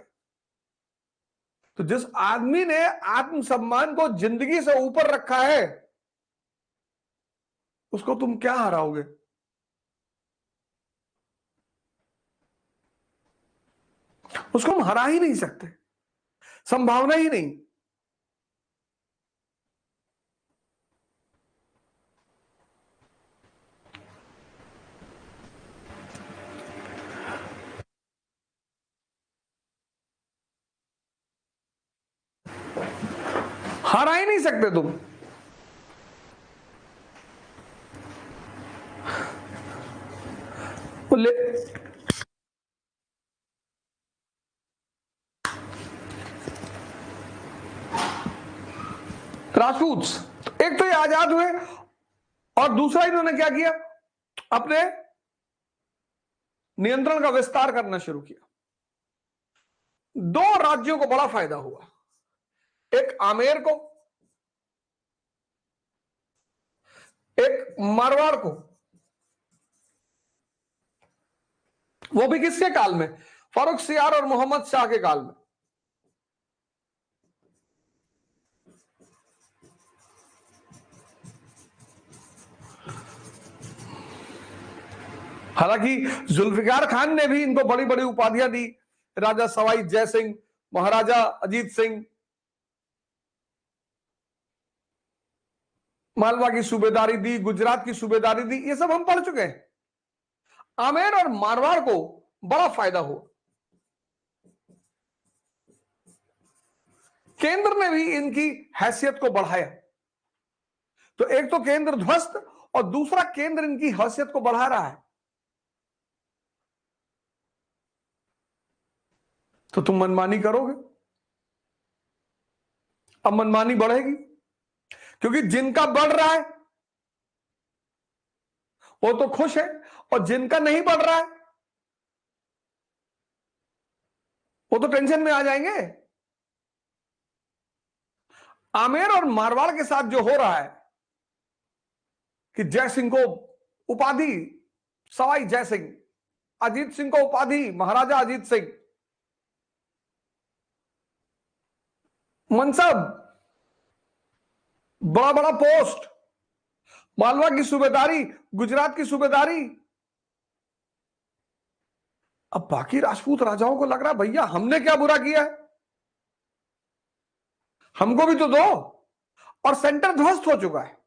तो जिस आदमी ने आत्मसम्मान को जिंदगी से ऊपर रखा है, उसको तुम क्या हराओगे। उसको हम हरा ही नहीं सकते, संभावना ही नहीं। हरा ही नहीं सकते तुम। ले राजपूत, एक तो ये आजाद हुए, और दूसरा इन्होंने क्या किया, अपने नियंत्रण का विस्तार करना शुरू किया। 2 राज्यों को बड़ा फायदा हुआ, एक आमेर को, एक मारवाड़ को। वो भी किसके काल में, फारूक सियार और मोहम्मद शाह के काल में। हालांकि जुल्फिकार खान ने भी इनको बड़ी बड़ी उपाधियां दी, राजा सवाई जय सिंह, महाराजा अजीत सिंह, मालवा की सूबेदारी दी, गुजरात की सूबेदारी दी, ये सब हम पढ़ चुके हैं। आमेर और मारवाड़ को बड़ा फायदा हुआ। केंद्र ने भी इनकी हैसियत को बढ़ाया। तो एक तो केंद्र ध्वस्त और दूसरा केंद्र इनकी हैसियत को बढ़ा रहा है। तो तुम मनमानी करोगे, अब मनमानी बढ़ेगी, क्योंकि जिनका बढ़ रहा है वो तो खुश है, और जिनका नहीं बढ़ रहा है वो तो टेंशन में आ जाएंगे। आमेर और मारवाड़ के साथ जो हो रहा है, कि जय सिंह को उपाधि सवाई जय सिंह, अजीत सिंह को उपाधि महाराजा अजीत सिंह, मनसब, बड़ा बड़ा पोस्ट, मालवा की सूबेदारी, गुजरात की सूबेदारी। अब बाकी राजपूत राजाओं को लग रहा है भैया हमने क्या बुरा किया है, हमको भी तो दो। और सेंटर ध्वस्त हो चुका है,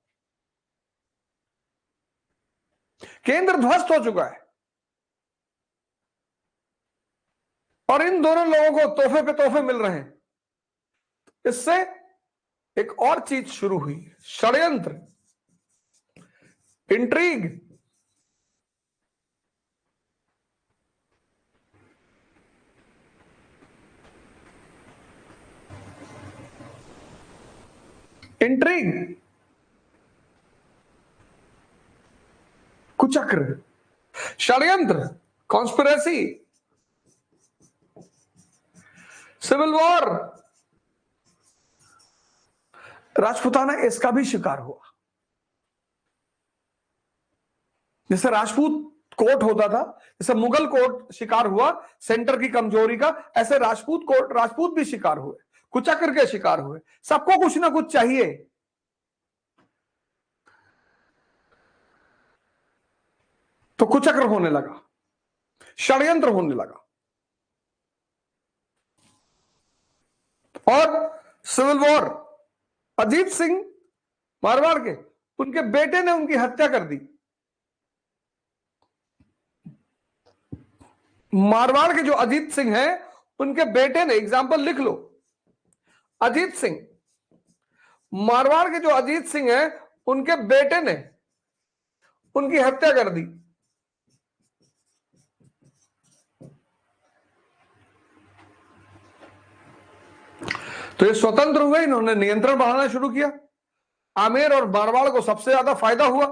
केंद्र ध्वस्त हो चुका है, और इन दोनों लोगों को तोहफे पे तोहफे मिल रहे हैं। इससे एक और चीज शुरू हुई, षड्यंत्र, इंट्रीग। इंट्रीग, कुचक्र, षड्यंत्र, कॉन्स्पिरेसी, सिविल वॉर। राजपूताना इसका भी शिकार हुआ। जैसे राजपूत कोर्ट होता था, जैसे मुगल कोर्ट शिकार हुआ सेंटर की कमजोरी का, ऐसे राजपूत भी शिकार हुए, कुचक्र के शिकार हुए। सबको कुछ ना कुछ चाहिए, तो कुचक्र होने लगा, षड्यंत्र होने लगा। और सिविल वॉर, अजीत सिंह मारवाड़ के, उनके बेटे ने उनकी हत्या कर दी। मारवाड़ के जो अजीत सिंह हैं, उनके बेटे ने, एग्जाम्पल लिख लो, अजीत सिंह, मारवाड़ के जो अजीत सिंह हैं, उनके बेटे ने उनकी हत्या कर दी। तो ये स्वतंत्र हुए, इन्होंने नियंत्रण बढ़ाना शुरू किया। आमेर और मारवाड़ को सबसे ज्यादा फायदा हुआ,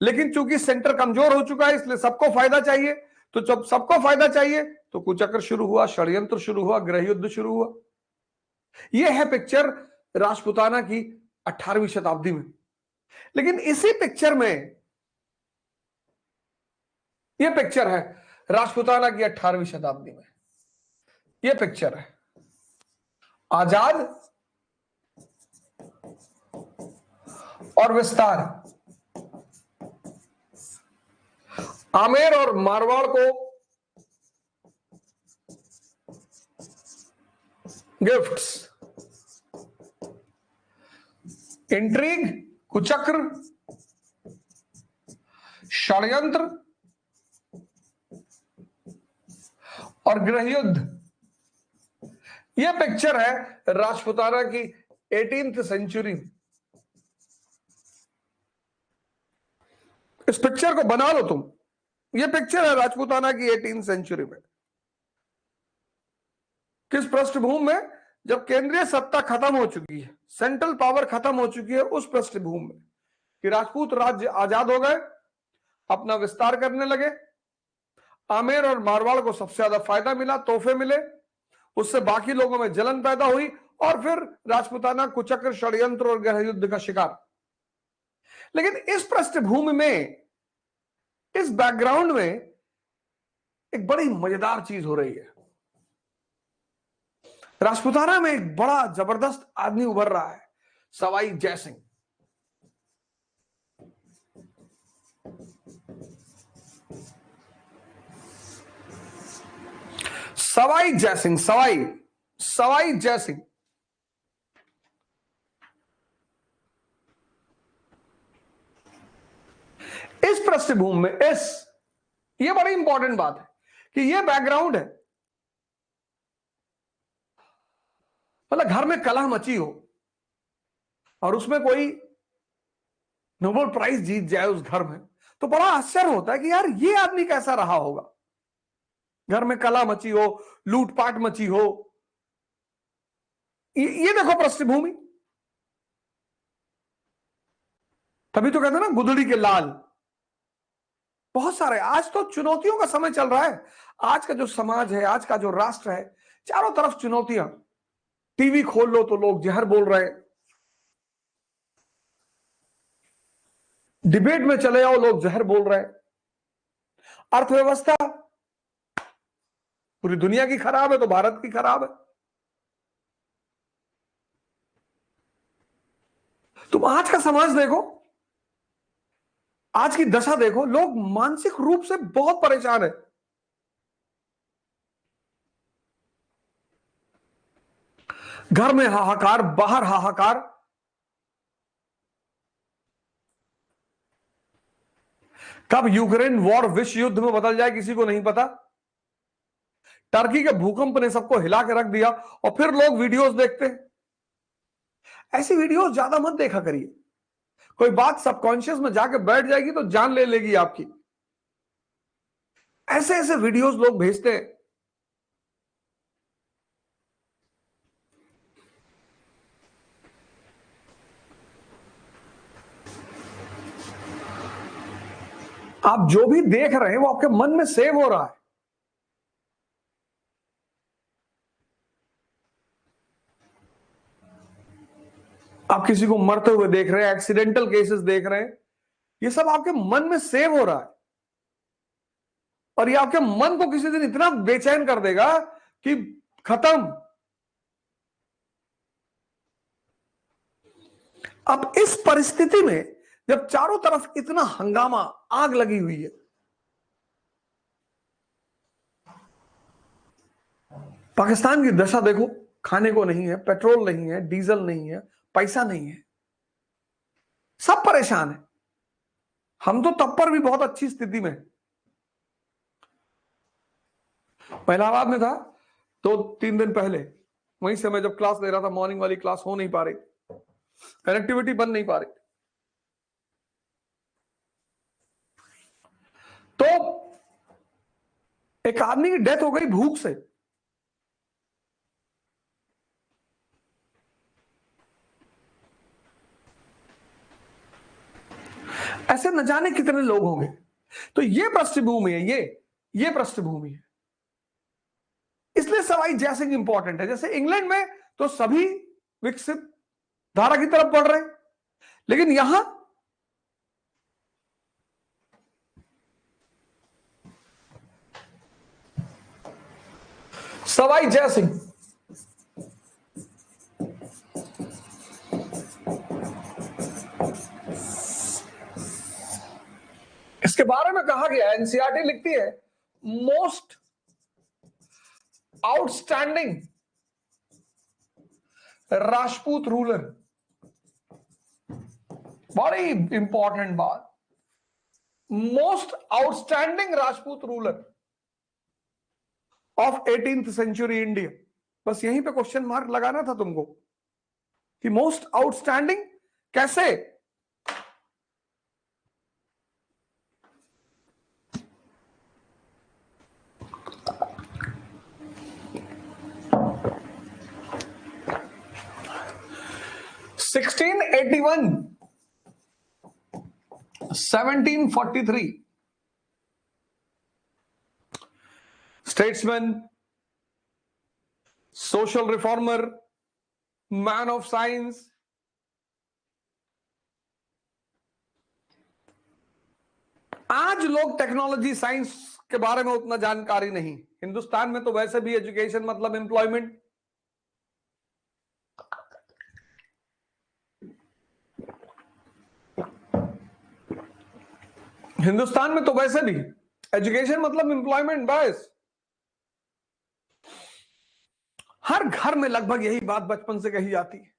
लेकिन चूंकि सेंटर कमजोर हो चुका है इसलिए सबको फायदा चाहिए। तो जब सबको फायदा चाहिए तो कुचक्र शुरू हुआ, षड्यंत्र शुरू हुआ, गृह युद्ध शुरू हुआ। यह है पिक्चर राजपूताना की 18वीं शताब्दी में। लेकिन इसी पिक्चर में यह पिक्चर है राजपूताना की 18वीं शताब्दी में। यह पिक्चर है आजाद और विस्तार। आमेर और मारवाड़ को गिफ्ट्स, इंट्रीग, कुचक्र, षड्यंत्र और गृह युद्ध। यह पिक्चर है राजपूताना की 18th सेंचुरी। इस पिक्चर को बना लो तुम, यह पिक्चर है राजपूताना की 18th सेंचुरी में। किस पृष्ठभूमि में, जब केंद्रीय सत्ता खत्म हो चुकी है, सेंट्रल पावर खत्म हो चुकी है, उस पृष्ठभूमि में कि राजपूत राज्य आजाद हो गए, अपना विस्तार करने लगे, आमेर और मारवाड़ को सबसे ज्यादा फायदा मिला, तोहफे मिले, उससे बाकी लोगों में जलन पैदा हुई, और फिर राजपूताना कुचक्र, षड्यंत्र और गृह युद्ध का शिकार। लेकिन इस पृष्ठभूमि में, इस बैकग्राउंड में एक बड़ी मजेदार चीज हो रही है। राजपूताना में एक बड़ा जबरदस्त आदमी उभर रहा है, सवाई जय सिंह। सवाई जय सिंह, सवाई जय सिंह। इस पृष्ठभूमि में, ये बड़ी इंपॉर्टेंट बात है कि ये बैकग्राउंड है। मतलब घर में कलह मची हो और उसमें कोई नोबेल प्राइज जीत जाए उस घर में, तो बड़ा आश्चर्य होता है कि यार ये आदमी कैसा रहा होगा। घर में कलह मची हो, लूटपाट मची हो, ये देखो पृष्ठभूमि। तभी तो कहते हैं ना गुदड़ी के लाल। बहुत सारे, आज तो चुनौतियों का समय चल रहा है। आज का जो समाज है, आज का जो राष्ट्र है, चारों तरफ चुनौतियां। टीवी खोल लो तो लोग जहर बोल रहे हैं, डिबेट में चले जाओ, लोग जहर बोल रहे हैं। अर्थव्यवस्था पूरी दुनिया की खराब है तो भारत की खराब है। तुम आज का समाज देखो, आज की दशा देखो, लोग मानसिक रूप से बहुत परेशान है। घर में हाहाकार, बाहर हाहाकार। कब यूक्रेन वॉर विश्व युद्ध में बदल जाए किसी को नहीं पता। टर्की के भूकंप ने सबको हिला के रख दिया और फिर लोग वीडियोस देखते हैं। ऐसी वीडियोस ज्यादा मत देखा करिए। कोई बात सबकॉन्शियस में जाके बैठ जाएगी तो जान ले लेगी आपकी। ऐसे ऐसे वीडियोस लोग भेजते हैं। आप जो भी देख रहे हैं वो आपके मन में सेव हो रहा है। आप किसी को मरते हुए देख रहे हैं, एक्सीडेंटल केसेस देख रहे हैं, ये सब आपके मन में सेव हो रहा है। और ये आपके मन को किसी दिन इतना बेचैन कर देगा कि खत्म। अब इस परिस्थिति में जब चारों तरफ इतना हंगामा, आग लगी हुई है, पाकिस्तान की दशा देखो। खाने को नहीं है, पेट्रोल नहीं है, डीजल नहीं है, पैसा नहीं है, सब परेशान है। हम तो तब पर भी बहुत अच्छी स्थिति में। मैं इलाहाबाद में था तो 3 दिन पहले, वहीं से मैं जब क्लास ले रहा था, मॉर्निंग वाली क्लास हो नहीं पा रही, कनेक्टिविटी बन नहीं पा रही। तो एक आदमी की डेथ हो गई भूख से। ऐसे न जाने कितने लोग होंगे। तो ये पृष्ठभूमि है, ये पृष्ठभूमि है। इसलिए सवाई जयसिंह इंपॉर्टेंट है। जैसे इंग्लैंड में तो सभी विकसित धारा की तरफ बढ़ रहे हैं, लेकिन यहां सवाई जयसिंह, इसके बारे में कहा गया, एनसीईआरटी लिखती है, मोस्ट आउटस्टैंडिंग राजपूत रूलर। बड़ी इंपॉर्टेंट बात, most outstanding Rajput ruler of 18th century India. बस यहीं पे क्वेश्चन मार्क लगाना था तुमको कि मोस्ट आउटस्टैंडिंग कैसे। Sixteen 1743 statesman, social reformer, man of science. आज लोग टेक्नोलॉजी साइंस के बारे में उतना जानकारी नहीं। हिंदुस्तान में तो वैसे भी एजुकेशन मतलब एम्प्लॉयमेंट। हिंदुस्तान में तो वैसे भी एजुकेशन मतलब एम्प्लॉयमेंट बस। हर घर में लगभग यही बात बचपन से कही जाती है,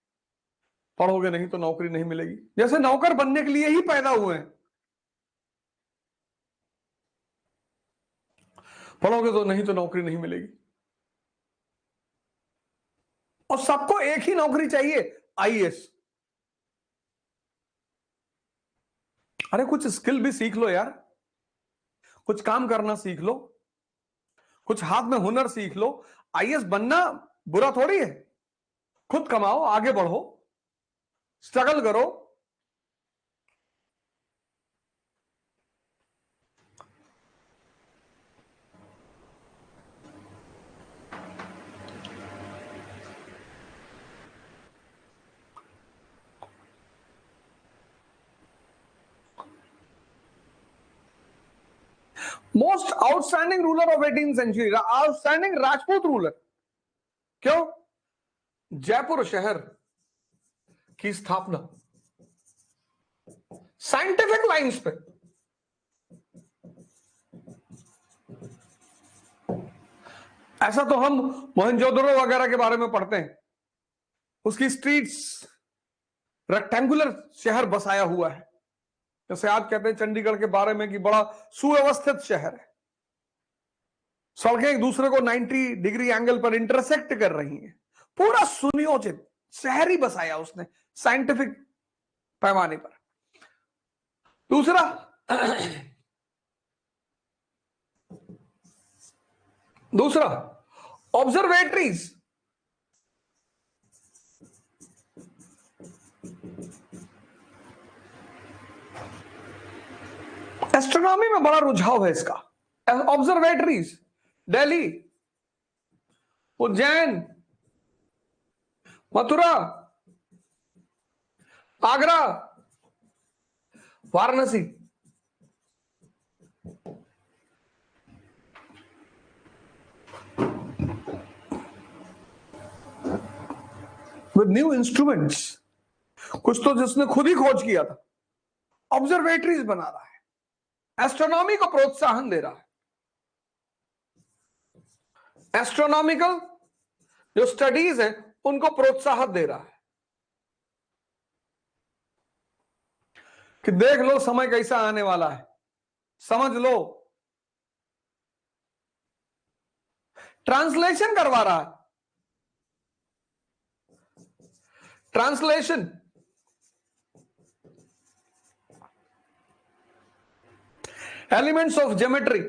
पढ़ोगे नहीं तो नौकरी नहीं मिलेगी। जैसे नौकर बनने के लिए ही पैदा हुए हैं, पढ़ोगे तो नहीं तो नौकरी नहीं मिलेगी। और सबको एक ही नौकरी चाहिए, आईएएस। अरे कुछ स्किल भी सीख लो यार, कुछ काम करना सीख लो, कुछ हाथ में हुनर सीख लो। आईएएस बनना बुरा थोड़ी है। खुद कमाओ, आगे बढ़ो, स्ट्रगल करो। Most outstanding ruler of 18th century, outstanding Rajput ruler. क्यों? जयपुर शहर की स्थापना साइंटिफिक लाइंस पे, ऐसा तो हम मोहनजोदड़ो वगैरह के बारे में पढ़ते हैं, उसकी स्ट्रीट्स रेक्टेंगुलर शहर बसाया हुआ है, जैसे आज कहते हैं चंडीगढ़ के बारे में कि बड़ा सुव्यवस्थित शहर है, सड़कें एक दूसरे को 90 डिग्री एंगल पर इंटरसेक्ट कर रही हैं, पूरा सुनियोजित शहर ही बसाया उसने साइंटिफिक पैमाने पर। दूसरा, ऑब्जर्वेटरीज, एस्ट्रोनॉमी में बड़ा रुझाव है इसका। Observatories Delhi, Ujjain, Mathura, Agra, Varanasi. With new instruments, कुछ तो जिसने खुद ही खोज किया था, ऑब्जर्वेटरीज बना रहा है, एस्ट्रोनॉमी को प्रोत्साहन दे रहा है। एस्ट्रोनॉमिकल जो स्टडीज है उनको प्रोत्साहन दे रहा है कि देख लो समय कैसा आने वाला है, समझ लो। ट्रांसलेशन करवा रहा है, ट्रांसलेशन, एलिमेंट्स ऑफ ज्योमेट्री,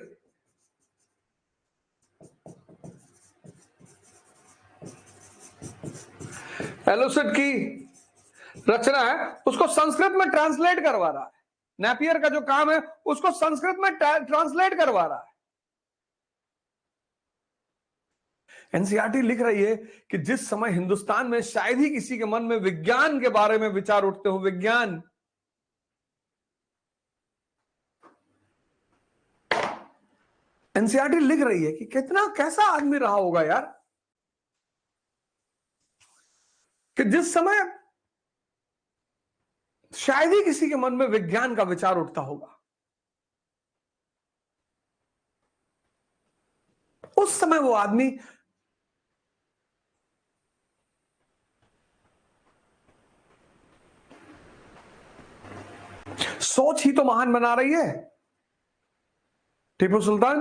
एलुसिड की रचना है उसको संस्कृत में ट्रांसलेट करवा रहा है। नेपियर का जो काम है उसको संस्कृत में ट्रांसलेट करवा रहा है। एनसीईआरटी लिख रही है कि जिस समय हिंदुस्तान में शायद ही किसी के मन में विज्ञान के बारे में विचार उठते हो, विज्ञान, एनसीईआरटी लिख रही है कि कितना कैसा आदमी रहा होगा यार, कि जिस समय शायद ही किसी के मन में विज्ञान का विचार उठता होगा, उस समय वो आदमी सोच ही तो महान बना रही है। टीपू सुल्तान,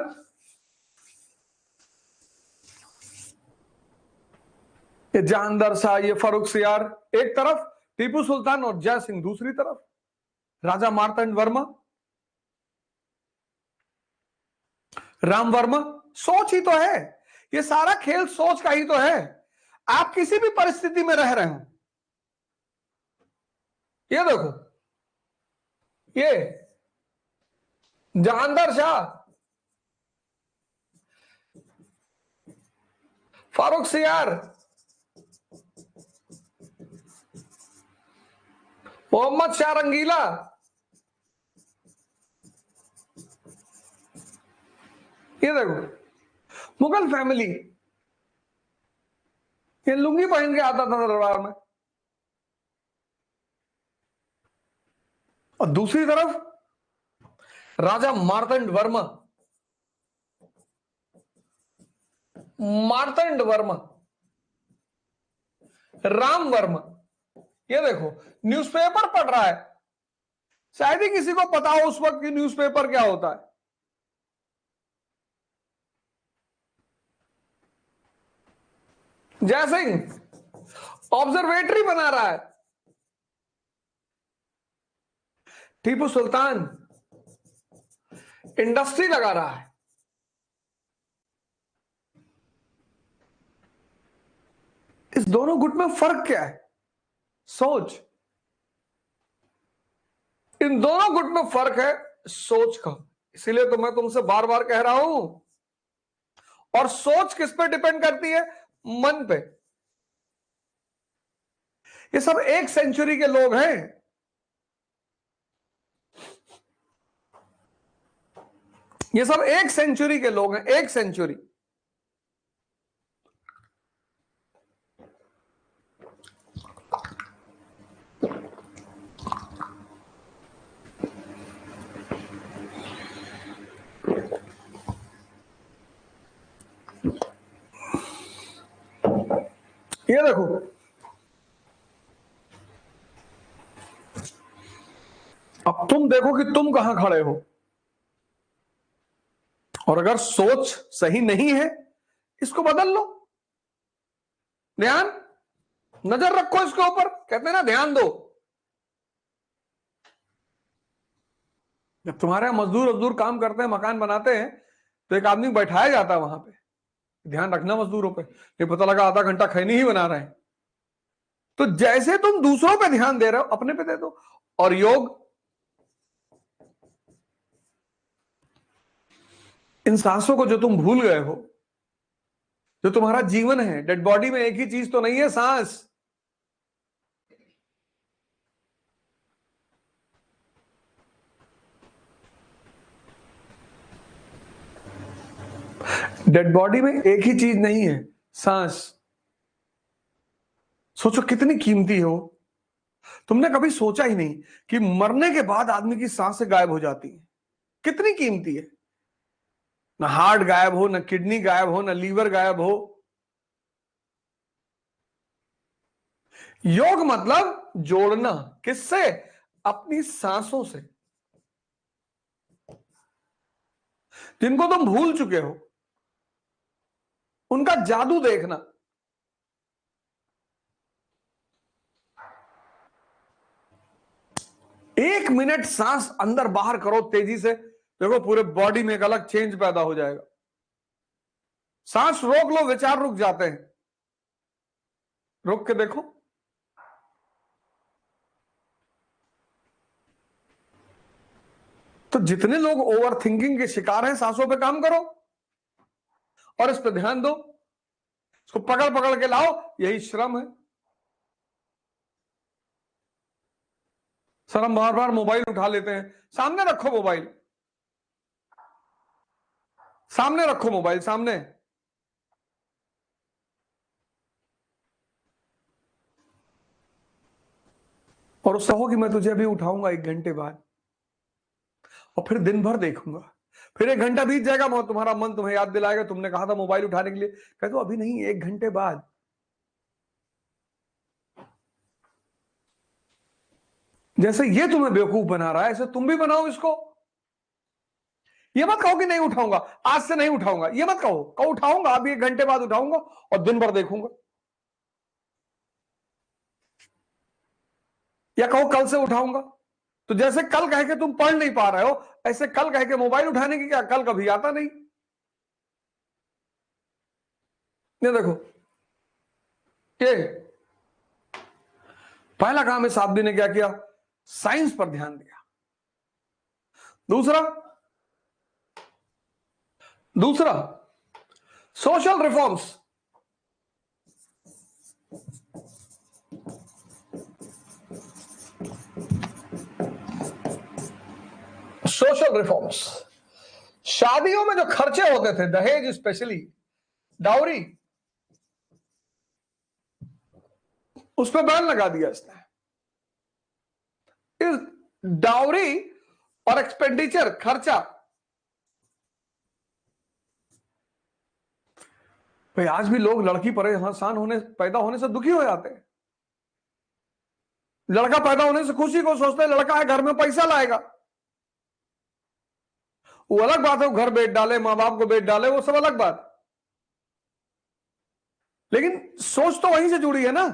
ये जानदार शाह, ये फारूक सियार एक तरफ, टीपू सुल्तान और जय सिंह दूसरी तरफ, राजा मार्तंड वर्मा, राम वर्मा। सोच ही तो है, ये सारा खेल सोच का ही तो है। आप किसी भी परिस्थिति में रह रहे हो, ये देखो, ये जहांदार शाह, फारूक सियार, मोहम्मद शाह रंगीला, ये देखो मुगल फैमिली, ये लुंगी पहन के आता था दरबार में, और दूसरी तरफ राजा मार्तंड वर्मा, मार्तंड वर्मा, राम वर्मा। ये देखो न्यूज़पेपर पढ़ रहा है, शायद ही किसी को पता हो उस वक्त की न्यूज़पेपर क्या होता है। जय सिंह ऑब्जर्वेटरी बना रहा है, टीपू सुल्तान इंडस्ट्री लगा रहा है। इस दोनों गुट में फर्क क्या है? सोच। इन दोनों गुट में फर्क है सोच का, इसीलिए तो मैं तुमसे बार बार कह रहा हूं। और सोच किस पे डिपेंड करती है? मन पे। ये सब 1 सेंचुरी के लोग हैं। ये सब 1 सेंचुरी के लोग हैं, 1 सेंचुरी। ये देखो, अब तुम देखो कि तुम कहां खड़े हो, और अगर सोच सही नहीं है इसको बदल लो। ध्यान, नजर रखो इसके ऊपर, कहते हैं ना ध्यान दो। जब तुम्हारे मजदूर काम करते हैं, मकान बनाते हैं, तो एक आदमी बैठाया जाता है वहां पे, ध्यान रखना मजदूरों पे। ये पता लगा आधा घंटा खैनी ही बना रहे हैं। तो जैसे तुम दूसरों पे ध्यान दे रहे हो, अपने पे दे दो। और योग, इन सांसों को जो तुम भूल गए हो, जो तुम्हारा जीवन है, डेड बॉडी में एक ही चीज तो नहीं है, सांस। डेड बॉडी में एक ही चीज नहीं है, सांस। सोचो कितनी कीमती हो। तुमने कभी सोचा ही नहीं कि मरने के बाद आदमी की सांसें गायब हो जाती है, कितनी कीमती है। ना हार्ट गायब हो, ना किडनी गायब हो, ना लीवर गायब हो। योग मतलब जोड़ना, किससे? अपनी सांसों से, जिनको तुम भूल चुके हो, उनका जादू देखना। एक मिनट सांस अंदर बाहर करो तेजी से, देखो पूरे बॉडी में एक अलग चेंज पैदा हो जाएगा। सांस रोक लो, विचार रुक जाते हैं। रुक के देखो, तो जितने लोग ओवर थिंकिंग के शिकार हैं, सांसों पे काम करो और इस पे ध्यान दो। इसको पकड़ पकड़ के लाओ, यही श्रम है। सर हम बार बार मोबाइल उठा लेते हैं। सामने रखो मोबाइल, सामने रखो मोबाइल, सामने। और उससे हो कि मैं तुझे अभी उठाऊंगा 1 घंटे बाद, और फिर दिन भर देखूंगा। फिर 1 घंटा बीत जाएगा, तुम्हारा मन तुम्हें याद दिलाएगा, तुमने कहा था मोबाइल उठाने के लिए, कह दो अभी नहीं, 1 घंटे बाद। जैसे ये तुम्हें बेवकूफ बना रहा है, ऐसे तुम भी बनाओ इसको। ये मत कहो कि नहीं उठाऊंगा, आज से नहीं उठाऊंगा, ये मत कहो। कहो उठाऊंगा, अभी 1 घंटे बाद उठाऊंगा और दिन भर देखूंगा। या कहो कल से उठाऊंगा। तो जैसे कल कह के तुम पढ़ नहीं पा रहे हो, ऐसे कल कह के मोबाइल उठाने की क्या कल कभी आता नहीं। ये देखो, ये पहला काम इस आदमी ने क्या किया? साइंस पर ध्यान दिया। दूसरा सोशल रिफॉर्म्स। सोशल रिफॉर्म्स, शादियों में जो खर्चे होते थे, दहेज स्पेशली, डाउरी, उस पर बैन लगा दिया इसने। इस डाउरी और एक्सपेंडिचर, खर्चा, भाई आज भी लोग लड़की परेशान होने, पैदा होने से दुखी हो जाते हैं। लड़का पैदा होने से खुशी को सोचते हैं, लड़का है घर में पैसा लाएगा। वो अलग बात है, वो घर बेच डाले, मां बाप को बेच डाले, वो सब अलग बात। लेकिन सोच तो वहीं से जुड़ी है ना,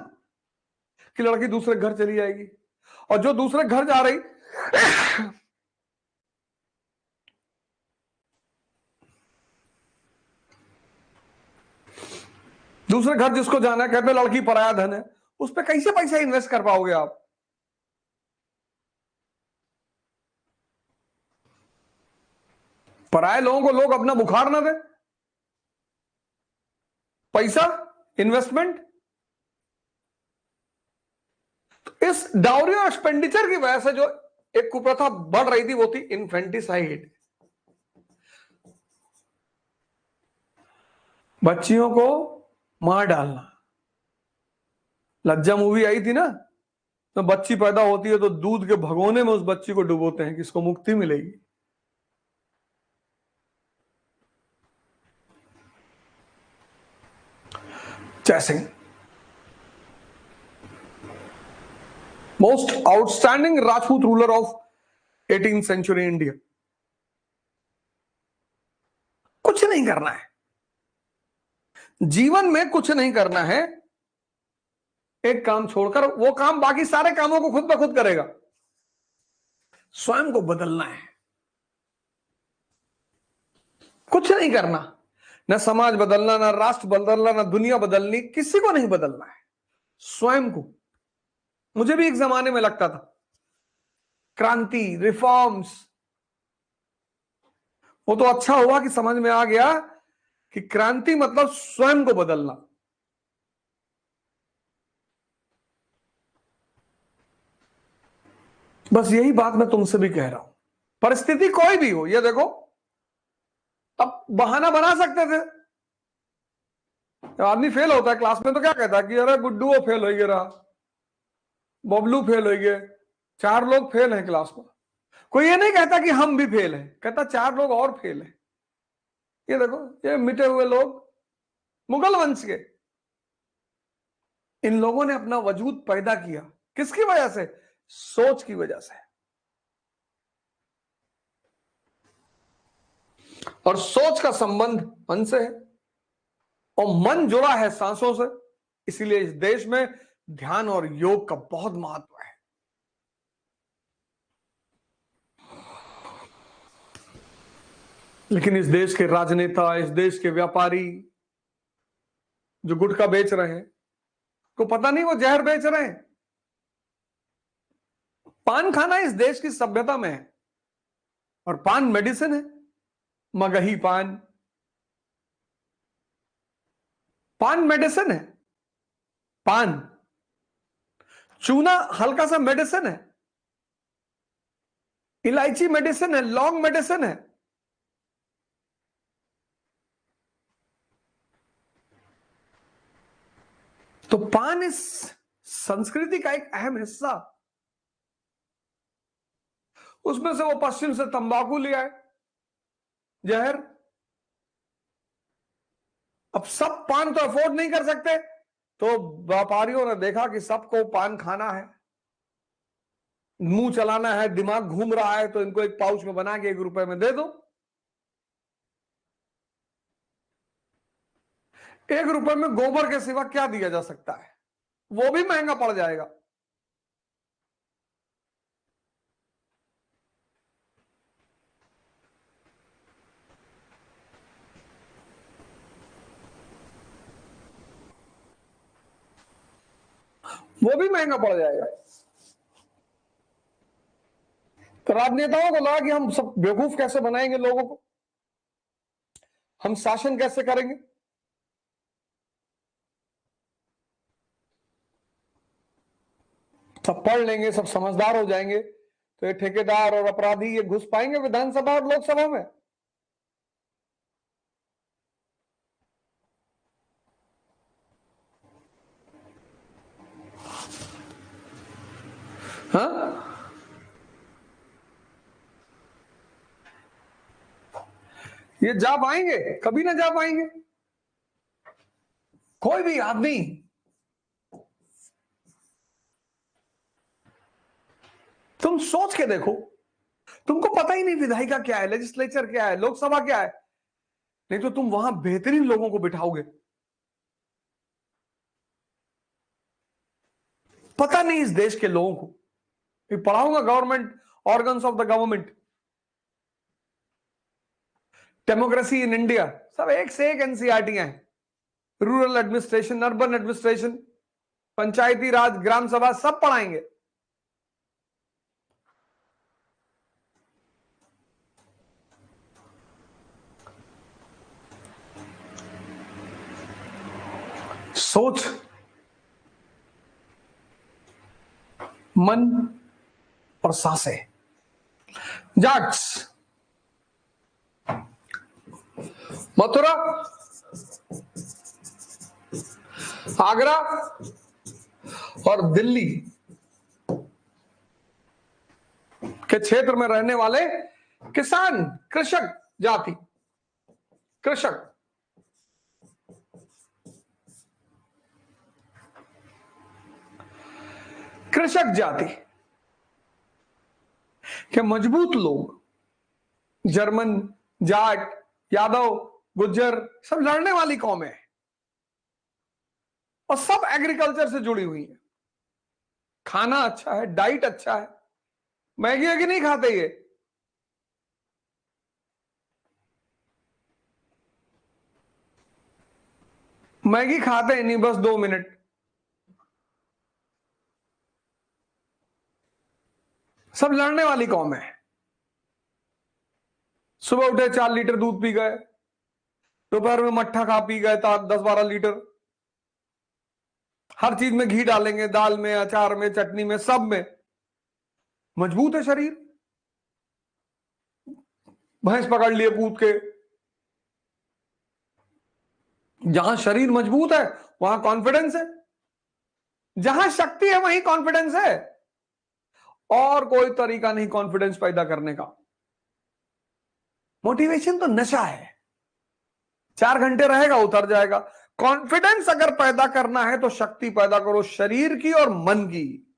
कि लड़की दूसरे घर चली जाएगी, और जो दूसरे घर जा रही दूसरे घर जिसको जाना है, कहते हैं लड़की पराया धन है, उस पर कैसे पैसा इन्वेस्ट कर पाओगे आप? पराये लोगों को लोग अपना बुखार ना दे, पैसा इन्वेस्टमेंट। तो इस डाउरी और एक्सपेंडिचर की वजह से जो एक कुप्रथा बढ़ रही थी, वो थी इन्फेंटिसाइड। बच्चियों को मार डालना। लज्जा मूवी आई थी ना, तो बच्ची पैदा होती है तो दूध के भगोने में उस बच्ची को डुबोते हैं कि इसको मुक्ति मिलेगी। Jai Singh, most outstanding Rajput ruler of 18th century India. कुछ नहीं करना है जीवन में, कुछ नहीं करना है। एक काम छोड़कर वो काम बाकी सारे कामों को खुद ब खुद करेगा। स्वयं को बदलना है, कुछ नहीं करना। न समाज बदलना, न राष्ट्र बदलना, न दुनिया बदलनी, किसी को नहीं बदलना है, स्वयं को। मुझे भी एक जमाने में लगता था क्रांति, रिफॉर्म्स, वो तो अच्छा हुआ कि समझ में आ गया कि क्रांति मतलब स्वयं को बदलना। बस यही बात मैं तुमसे भी कह रहा हूं। परिस्थिति कोई भी हो, ये देखो, अब बहाना बना सकते थे। जब आदमी फेल होता है क्लास में तो क्या कहता है कि अरे गुड्डू वो फेल हो गया, बबलू फेल हो गए, 4 लोग फेल हैं क्लास में। कोई ये नहीं कहता कि हम भी फेल हैं, कहता 4 लोग और फेल हैं। ये देखो, ये मिटे हुए लोग मुगल वंश के, इन लोगों ने अपना वजूद पैदा किया। किसकी वजह से? सोच की वजह से। और सोच का संबंध मन से है, और मन जुड़ा है सांसों से। इसीलिए इस देश में ध्यान और योग का बहुत महत्व है। लेकिन इस देश के राजनेता, इस देश के व्यापारी जो गुटखा बेच रहे हैं, को पता नहीं वो जहर बेच रहे हैं। पान खाना इस देश की सभ्यता में है, और पान मेडिसिन है। मगही पान, पान मेडिसिन है। पान, चूना हल्का सा मेडिसिन है, इलायची मेडिसिन है, लौंग मेडिसिन है। तो पान इस संस्कृति का एक अहम हिस्सा। उसमें से वो पश्चिम से तंबाकू ले आए, जहर। अब सब पान तो अफोर्ड नहीं कर सकते, तो व्यापारियों ने देखा कि सबको पान खाना है, मुंह चलाना है, दिमाग घूम रहा है, तो इनको एक पाउच में बना के 1 रुपए में दे दो। 1 रुपए में गोबर के सिवा क्या दिया जा सकता है? वो भी महंगा पड़ जाएगा। वो भी महंगा पड़ जाएगा। तो राजनेताओं को लगा कि हम सब बेवकूफ कैसे बनाएंगे लोगों को, हम शासन कैसे करेंगे। सब पढ़ लेंगे, सब समझदार हो जाएंगे, तो ये ठेकेदार और अपराधी ये घुस पाएंगे विधानसभा और लोकसभा में। हाँ, ये जा पाएंगे? कभी ना जा पाएंगे। कोई भी आदमी तुम सोच के देखो, तुमको पता ही नहीं विधायिका क्या है, लेजिस्लेचर क्या है, लोकसभा क्या है, नहीं तो तुम वहां बेहतरीन लोगों को बिठाओगे। पता नहीं इस देश के लोगों को। पढ़ाऊंगा government organs of the government, democracy in India, सब एक से एक एनसीईआरटीयां हैं। रूरल एडमिनिस्ट्रेशन, अर्बन एडमिनिस्ट्रेशन, पंचायती राज, ग्राम सभा, सब पढ़ाएंगे। सोच, मन और सांसें। जज, मथुरा आगरा और दिल्ली के क्षेत्र में रहने वाले किसान, कृषक जाति, कृषक जाति के मजबूत लोग, जर्मन, जाट, यादव, गुज्जर, सब लड़ने वाली कौम है और सब एग्रीकल्चर से जुड़ी हुई है। खाना अच्छा है, डाइट अच्छा है। मैगी वैगी नहीं खाते ये, मैगी खाते ही नहीं, बस 2 मिनट। सब लड़ने वाली कौम है। सुबह उठे 4 लीटर दूध पी गए, दोपहर में मट्ठा खा पी गए 10-12 लीटर। हर चीज में घी डालेंगे, दाल में, अचार में, चटनी में, सब में। मजबूत है शरीर। भैंस पकड़ लिए कूद के। जहां शरीर मजबूत है वहां कॉन्फिडेंस है, जहां शक्ति है वहीं कॉन्फिडेंस है। और कोई तरीका नहीं कॉन्फिडेंस पैदा करने का। मोटिवेशन तो नशा है, 4 घंटे रहेगा उतर जाएगा। कॉन्फिडेंस अगर पैदा करना है तो शक्ति पैदा करो, शरीर की और मन की।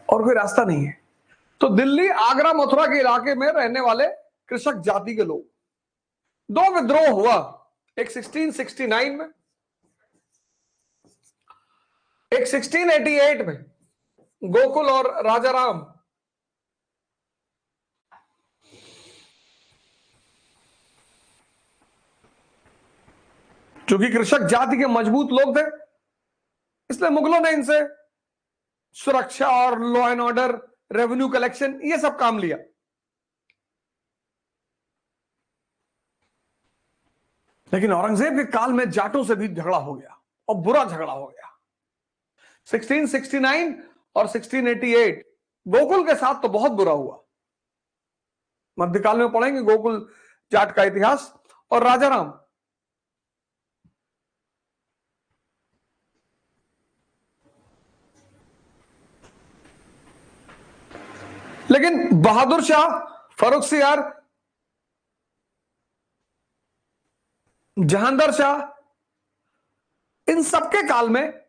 और कोई रास्ता नहीं है। तो दिल्ली, आगरा, मथुरा के इलाके में रहने वाले कृषक जाति के लोग, 2 विद्रोह हुआ। एक 1669 में, एक 1688 में। गोकुल और राजाराम, जो कि कृषक जाति के मजबूत लोग थे, इसलिए मुगलों ने इनसे सुरक्षा और law and order, revenue collection, ये सब काम लिया। लेकिन औरंगजेब के काल में जाटों से भी झगड़ा हो गया और बुरा झगड़ा हो गया। 1669 और 1688 गोकुल के साथ तो बहुत बुरा हुआ। मध्यकाल में पढ़ेंगे गोकुल जाट का इतिहास। और राजाराम, लेकिन बहादुर शाह, फर्रुखसियार, जहांदर शाह, इन सबके काल में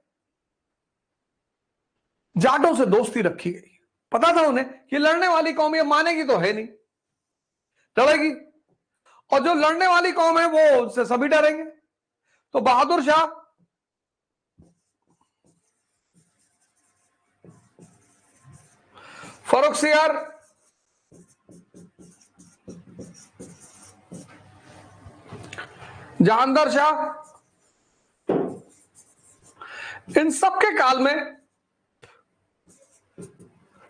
जाटों से दोस्ती रखी गई। पता था उन्हें कि लड़ने वाली कौम ये मानेगी तो है नहीं, लड़ेगी, और जो लड़ने वाली कौम है वो उससे सभी डरेंगे। तो बहादुर शाह, फर्रुखसियार, जहांदर शाह, इन सबके काल में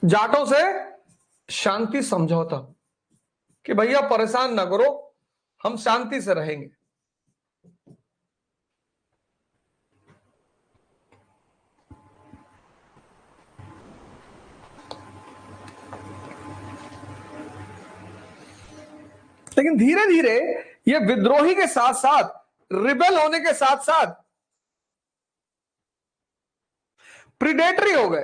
जाटों से शांति समझौता कि भैया परेशान ना करो, हम शांति से रहेंगे। लेकिन धीरे धीरे ये विद्रोही के साथ साथ, रिबेल होने के साथ साथ प्रीडेटरी हो गए।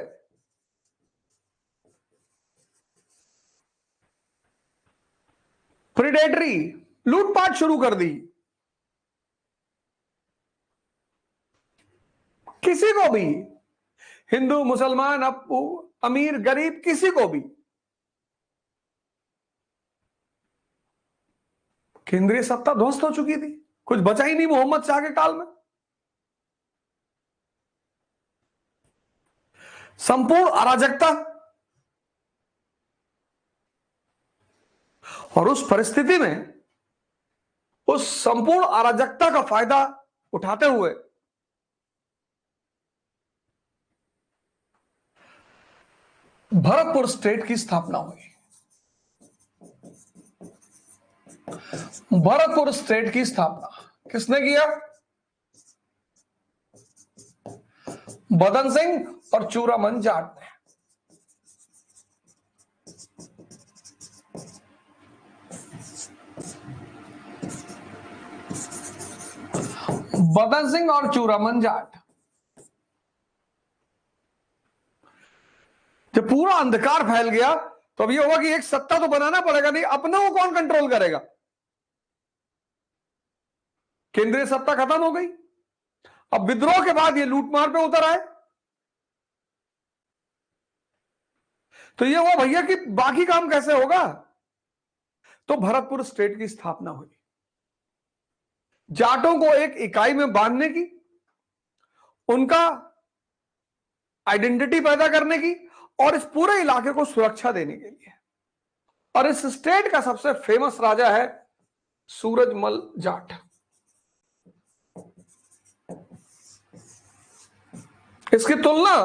प्रीडेटरी, लूटपाट शुरू कर दी। किसी को भी, हिंदू, मुसलमान, अमीर, गरीब, किसी को भी। केंद्रीय सत्ता ध्वस्त हो चुकी थी, कुछ बचा ही नहीं मोहम्मद शाह के काल में। संपूर्ण अराजकता। और उस परिस्थिति में, उस संपूर्ण अराजकता का फायदा उठाते हुए भरतपुर स्टेट की स्थापना हुई। भरतपुर स्टेट की स्थापना किसने किया? बदन सिंह और चूरामन जाट ने। बदन सिंह और चूरामन जाट। जब पूरा अंधकार फैल गया तो अब ये होगा कि एक सत्ता तो बनाना पड़ेगा, नहीं अपना को कौन कंट्रोल करेगा? केंद्रीय सत्ता खत्म हो गई, अब विद्रोह के बाद ये लूटमार पे उतर आए। तो ये हुआ भैया कि बाकी काम कैसे होगा? तो भरतपुर स्टेट की स्थापना हुई, जाटों को एक इकाई में बांधने की, उनका आइडेंटिटी पैदा करने की और इस पूरे इलाके को सुरक्षा देने के लिए। और इस स्टेट का सबसे फेमस राजा है सूरजमल जाट। इसकी तुलना,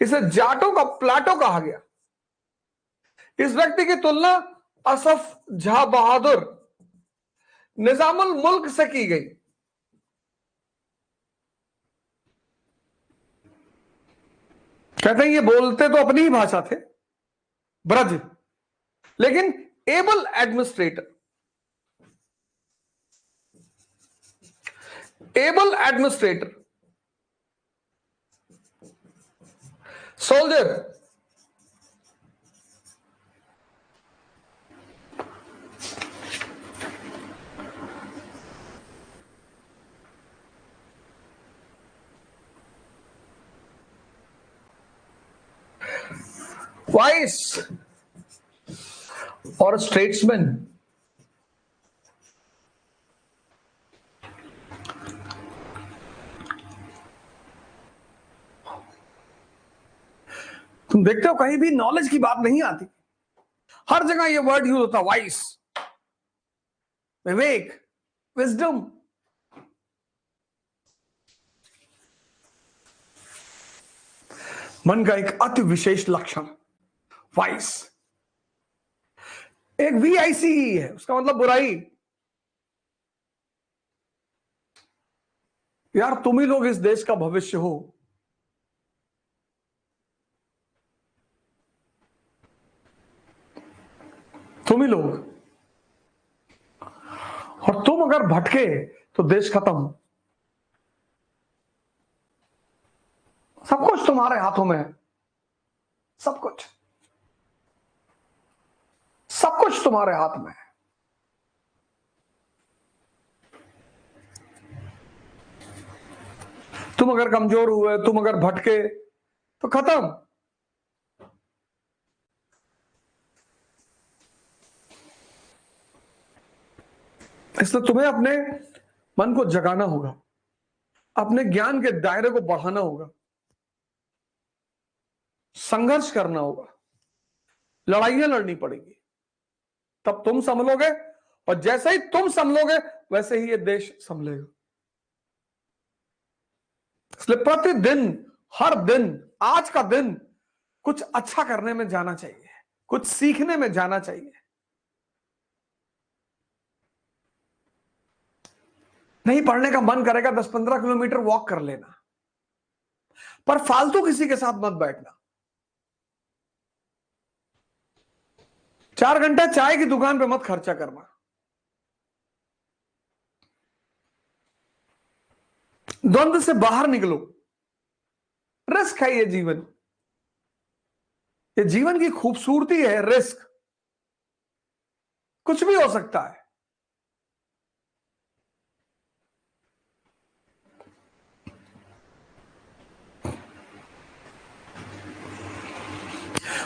इसे जाटों का प्लाटो कहा गया। इस व्यक्ति की तुलना असफ जहां बहादुर निजामुल मुल्क से की गई। कहते हैं ये बोलते तो अपनी ही भाषा थे, ब्रज, लेकिन एबल एडमिनिस्ट्रेटर, सोल्जर, वाइस और स्टेट्समैन। तुम देखते हो कहीं भी नॉलेज की बात नहीं आती, हर जगह ये वर्ड यूज होता, वाइस, विवेक, विजडम। मन का एक अति विशेष लक्षण, वाइस। एक VIC ही है, उसका मतलब बुराई। यार तुम ही लोग इस देश का भविष्य हो। तुम ही लोग, और तुम अगर भटके तो देश खत्म। सब कुछ तुम्हारे हाथों में है, सब कुछ, सब कुछ तुम्हारे हाथ में है। तुम अगर कमजोर हुए, तुम अगर भटके तो खत्म। इसलिए तुम्हें अपने मन को जगाना होगा, अपने ज्ञान के दायरे को बढ़ाना होगा, संघर्ष करना होगा, लड़ाइयां लड़नी पड़ेगी, तब तुम संभलोगे। और जैसे ही तुम संभलोगे वैसे ही ये देश संभलेगा। इसलिए प्रतिदिन, हर दिन, आज का दिन कुछ अच्छा करने में जाना चाहिए, कुछ सीखने में जाना चाहिए। नहीं पढ़ने का मन करेगा 10-15 किलोमीटर वॉक कर लेना, पर फालतू किसी के साथ मत बैठना। 4 घंटा चाय की दुकान पे मत खर्चा करना। द्वंद्व से बाहर निकलो, रिस्क है ये जीवन, ये जीवन की खूबसूरती है, रिस्क। कुछ भी हो सकता है।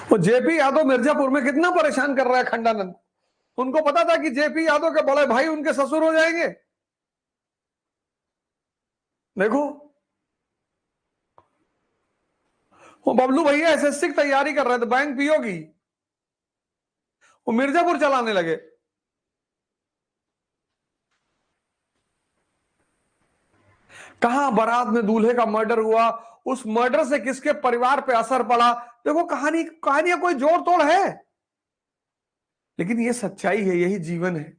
वो JP यादव मिर्जापुर में कितना परेशान कर रहा है खंडानंद। उनको पता था कि JP यादव के बड़े भाई उनके ससुर हो जाएंगे। देखो वो बबलू भैया SSC की तैयारी कर रहे थे, बैंक PO की, वो मिर्जापुर चलाने लगे। कहां बारात में दूल्हे का मर्डर हुआ, उस मर्डर से किसके परिवार पे असर पड़ा। देखो कहानियां कोई जोड़ तोड़ है, लेकिन ये सच्चाई है, यही जीवन है।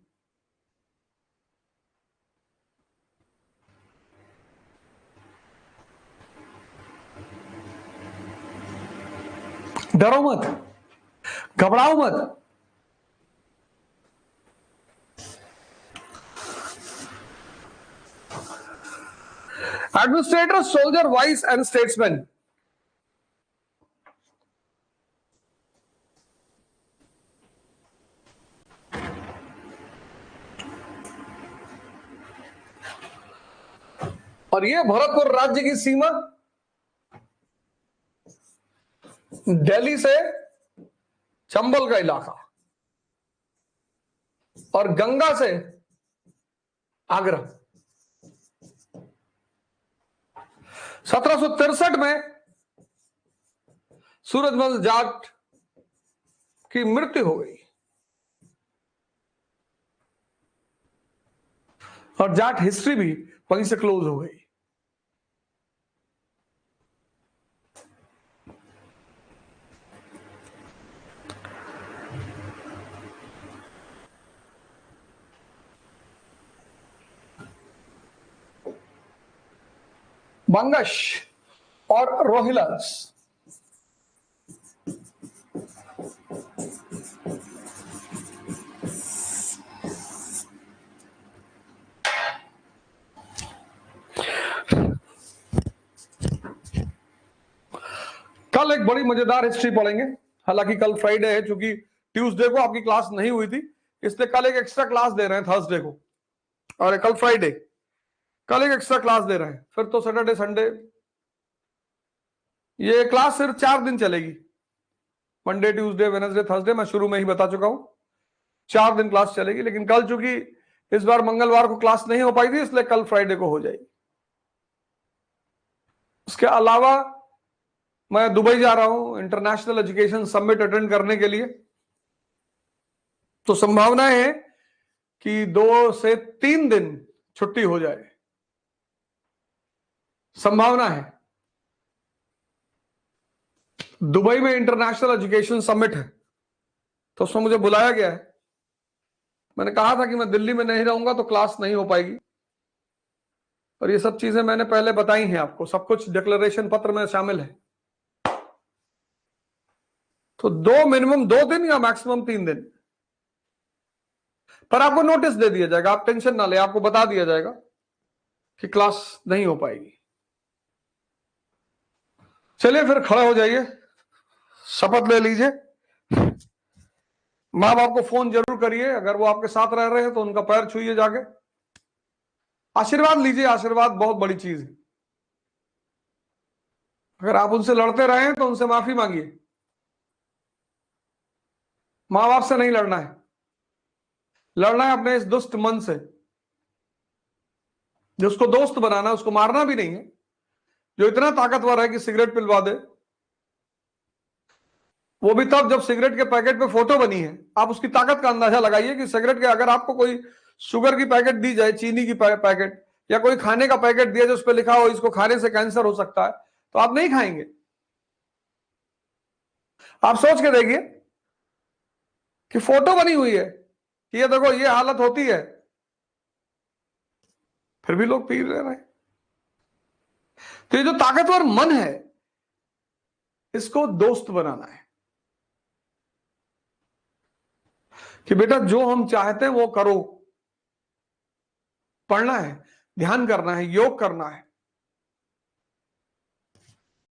डरो मत, घबराओ मत। Administrator, soldier, vice and statesman. और ये भरतपुर राज्य की सीमा दिल्ली से चंबल का इलाका और गंगा से आगरा। 1763 में सूरजमल जाट की मृत्यु हो गई और जाट हिस्ट्री भी वहीं से क्लोज हो गई। बंगश और रोहिल्लास। कल एक बड़ी मजेदार हिस्ट्री पढ़ेंगे। हालांकि कल फ्राइडे है, चूंकि ट्यूसडे को आपकी क्लास नहीं हुई थी, इसलिए कल एक एक्स्ट्रा क्लास दे रहे हैं थर्सडे को, और कल फ्राइडे, कल एक एक्स्ट्रा क्लास दे रहे हैं। फिर तो सैटरडे संडे ये क्लास सिर्फ 4 दिन चलेगी, मंडे ट्यूसडे वेडनेसडे थर्सडे। मैं शुरू में ही बता चुका हूं 4 दिन क्लास चलेगी, लेकिन कल चूंकि इस बार मंगलवार को क्लास नहीं हो पाई थी, इसलिए कल फ्राइडे को हो जाएगी। उसके अलावा मैं दुबई जा रहा हूं इंटरनेशनल एजुकेशन समिट अटेंड करने के लिए, तो संभावना है कि 2 से 3 दिन छुट्टी हो जाए, संभावना है। दुबई में इंटरनेशनल एजुकेशन समिट है, तो उसमें मुझे बुलाया गया है। मैंने कहा था कि मैं दिल्ली में नहीं रहूंगा तो क्लास नहीं हो पाएगी, और ये सब चीजें मैंने पहले बताई हैं आपको, सब कुछ डिक्लेरेशन पत्र में शामिल है। तो मिनिमम 2 दिन या मैक्सिमम 3 दिन, पर आपको नोटिस दे दिया जाएगा, आप टेंशन ना ले, आपको बता दिया जाएगा कि क्लास नहीं हो पाएगी। चलिए फिर खड़े हो जाइए, शपथ ले लीजिए। मां बाप को फोन जरूर करिए, अगर वो आपके साथ रह रहे हैं तो उनका पैर छूइए जाके, आशीर्वाद लीजिए। आशीर्वाद बहुत बड़ी चीज है। अगर आप उनसे लड़ते रहे तो उनसे माफी मांगिए। मां बाप से नहीं लड़ना है, लड़ना है अपने इस दुष्ट मन से, जो उसको दोस्त बनाना है। उसको मारना भी नहीं है, जो इतना ताकतवर है कि सिगरेट पिलवा दे, वो भी तब जब सिगरेट के पैकेट पे फोटो बनी है। आप उसकी ताकत का अंदाजा लगाइए कि सिगरेट के, अगर आपको कोई शुगर की पैकेट दी जाए, चीनी की पैकेट, या कोई खाने का पैकेट दिया जो उस पर लिखा हो इसको खाने से कैंसर हो सकता है, तो आप नहीं खाएंगे। आप सोच के देखिए कि फोटो बनी हुई है कि ये देखो ये हालत होती है, फिर भी लोग पी रहे हैं। तो ये जो ताकतवर मन है, इसको दोस्त बनाना है कि बेटा जो हम चाहते हैं वो करो। पढ़ना है, ध्यान करना है, योग करना है,